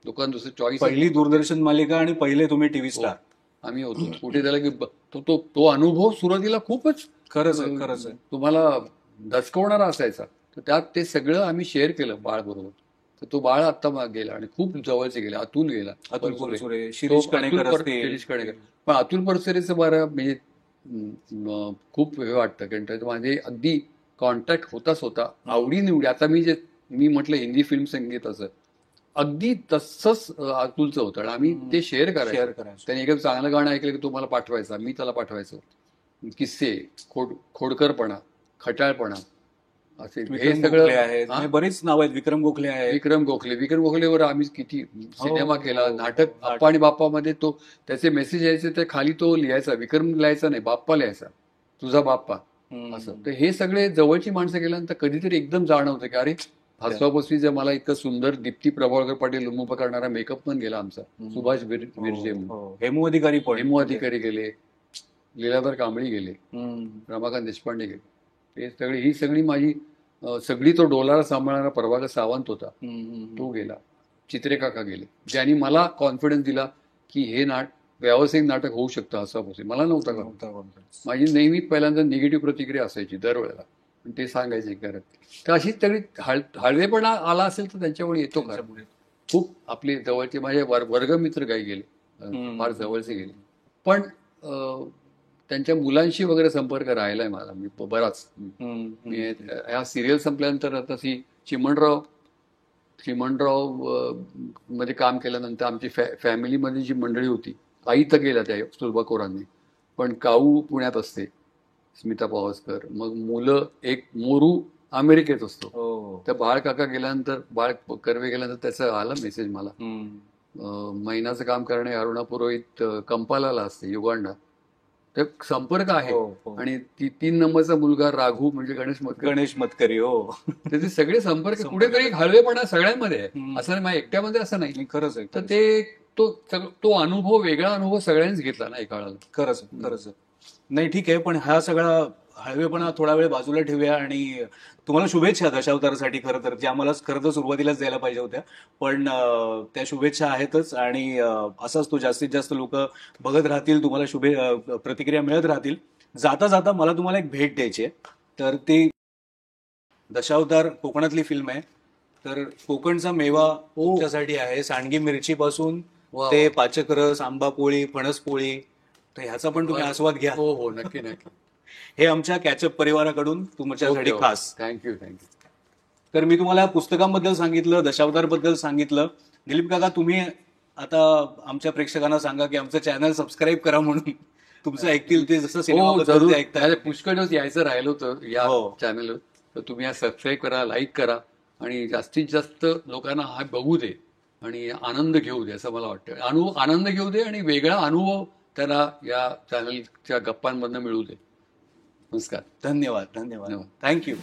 लोकांना दुसरं चॉईस. पहिली दूरदर्शन मालिका आणि पहिले तुम्ही टीव्ही स्टार आम्ही होतो. कुठे झालं की तो अनुभव सुरुवातीला खूपच खरंच आहे तुम्हाला दचकवणारा असायचा. तर त्यात ते सगळं आम्ही शेअर केलं बाळ बरोबर. तर तो बाळ आत्ता गेला आणि खूप जवळचे गेला. अतुल गेला, शिरीष कणेकर. पण अतुल परसरेचं बरं म्हणजे खूप हे वाटतं, कारण माझे अगदी कॉन्टॅक्ट होताच होता, आवडी निवडी. आता मी म्हटलं हिंदी फिल्म संगीताचं अगदी तसंच अतुलचं होतं आणि आम्ही ते शेअर करायचं. त्याने एकदम चांगलं गाणं ऐकलं की तो मला पाठवायचा, मी त्याला पाठवायचो. किस्से, खोडकरपणा, खटाळपणा, असे हे सगळं बरेच नाव आहेत. विक्रम गोखलेवर आम्ही किती सिनेमा केला. नाटक आप्पा आणि बाप्पामध्ये तो त्याचे मेसेज यायचे, ते खाली तो लिहायचा, विक्रम लिहायचा नाही, बाप्पा लिहायचा, तुझा बाप्पा असं. तर हे सगळे जवळची माणसं गेल्यानंतर कधीतरी एकदम जाणवतं की अरे, भास्वापस्वी जर मला इतकं सुंदर दीप्ती प्रभावळकर पाटील उमुपा करणारा मेकअप पण गेला आमचा, सुभाष विरजे, हेमू अधिकारी गेले. लीलाधर कांबळी गेले, रमाकांत देशपांडे गेले, ही सगळी माझी सगळी तो डोलारा सांभाळणारा प्रभाकर सावंत होता, तो गेला, चित्रे काका गेले, ज्यांनी मला कॉन्फिडन्स दिला की हे व्यावसायिक नाटक होऊ शकतं असं पॉसिबल मला नव्हता. माझी नेहमी पहिल्यांदा निगेटिव्ह प्रतिक्रिया असायची दरवेळेला, पण ते सांगायचे करत. तर अशीच सगळी हळवेपणा आला असेल तर त्यांच्यामुळे येतो का. खूप आपले जवळचे माझे वर्गमित्र काही गेले, फार जवळचे गेले, पण त्यांच्या मुलांशी वगैरे संपर्क राहिलाय माझा मी बराच. ह्या सिरियल संपल्यानंतर आता चिमणराव मध्ये काम केल्यानंतर आमची फॅमिलीमध्ये जी मंडळी होती, आई तर गेल्या त्या सुलभाकोरांनी, पण काऊ पुण्यात असते, स्मिता पावसकर, मग मुलं, एक मोरू अमेरिकेत असतो. तर बाळ काका गेल्यानंतर, बाळ कर्वे गेल्यानंतर त्याचं आलं मेसेज मला, महिन्याचं काम करणे अरुणा पुरोहित कंपालाला असते युगांडा, तर संपर्क आहे. आणि 3 नंबरचा मुलगा राघू म्हणजे गणेश मतकरी, हो, त्याचे सगळे संपर्क कुठेतरी हळवेपणा सगळ्यांमध्ये आहे, असं माझ्या एकट्यामध्ये असं नाही. खरंच आहे. तर ते तो अनुभव, वेगळा अनुभव सगळ्यांनीच घेतला ना एका वेळेला. खरंच नाही, ठीक आहे, पण हा सगळा हळवेपणा थोडा वेळ बाजूला ठेवूया आणि तुम्हाला शुभेच्छा दशावतारासाठी. खरं तर ज्या मला खरं तर सुरुवातीलाच द्यायला पाहिजे होत्या, पण त्या शुभेच्छा आहेतच. आणि असाच तो जास्तीत जास्त लोक बघत राहतील, तुम्हाला प्रतिक्रिया मिळत राहतील. जाता जाता मला तुम्हाला एक भेट द्यायची आहे, तर ती दशावतार कोकणातली फिल्म आहे, तर कोकणचा मेवा तुमच्यासाठी आहे. सांडगी मिरची पासून ते पाचकरस, आंबा पोळी, फणस पोळी, तर ह्याचा पण तुम्ही आस्वाद घ्या. हो, नक्की नक्की. हे आमच्या कॅचअप परिवाराकडून तुमच्यासाठी खास. थँक्यू. तर मी तुम्हाला पुस्तकांबद्दल सांगितलं, दशावतारबद्दल सांगितलं. दिलीप काका, तुम्ही आता आमच्या प्रेक्षकांना सांगा की आमचं चॅनल सबस्क्राईब करा म्हणून. तुमचं ऐकतील ते जसं सिनेमाबद्दल ऐकतात. पुष्कळ दिवस यायचं राहिलं होतं या चॅनलवर, तर तुम्ही सबस्क्राईब करा, लाईक करा आणि जास्तीत जास्त लोकांना हा बघू दे आणि आनंद घेऊ दे असं मला वाटतं. आनंद घेऊ दे आणि वेगळा अनुभव त्यांना या चॅनलच्या गप्पांमधनं मिळू दे. नमस्कार. धन्यवाद. थँक्यू.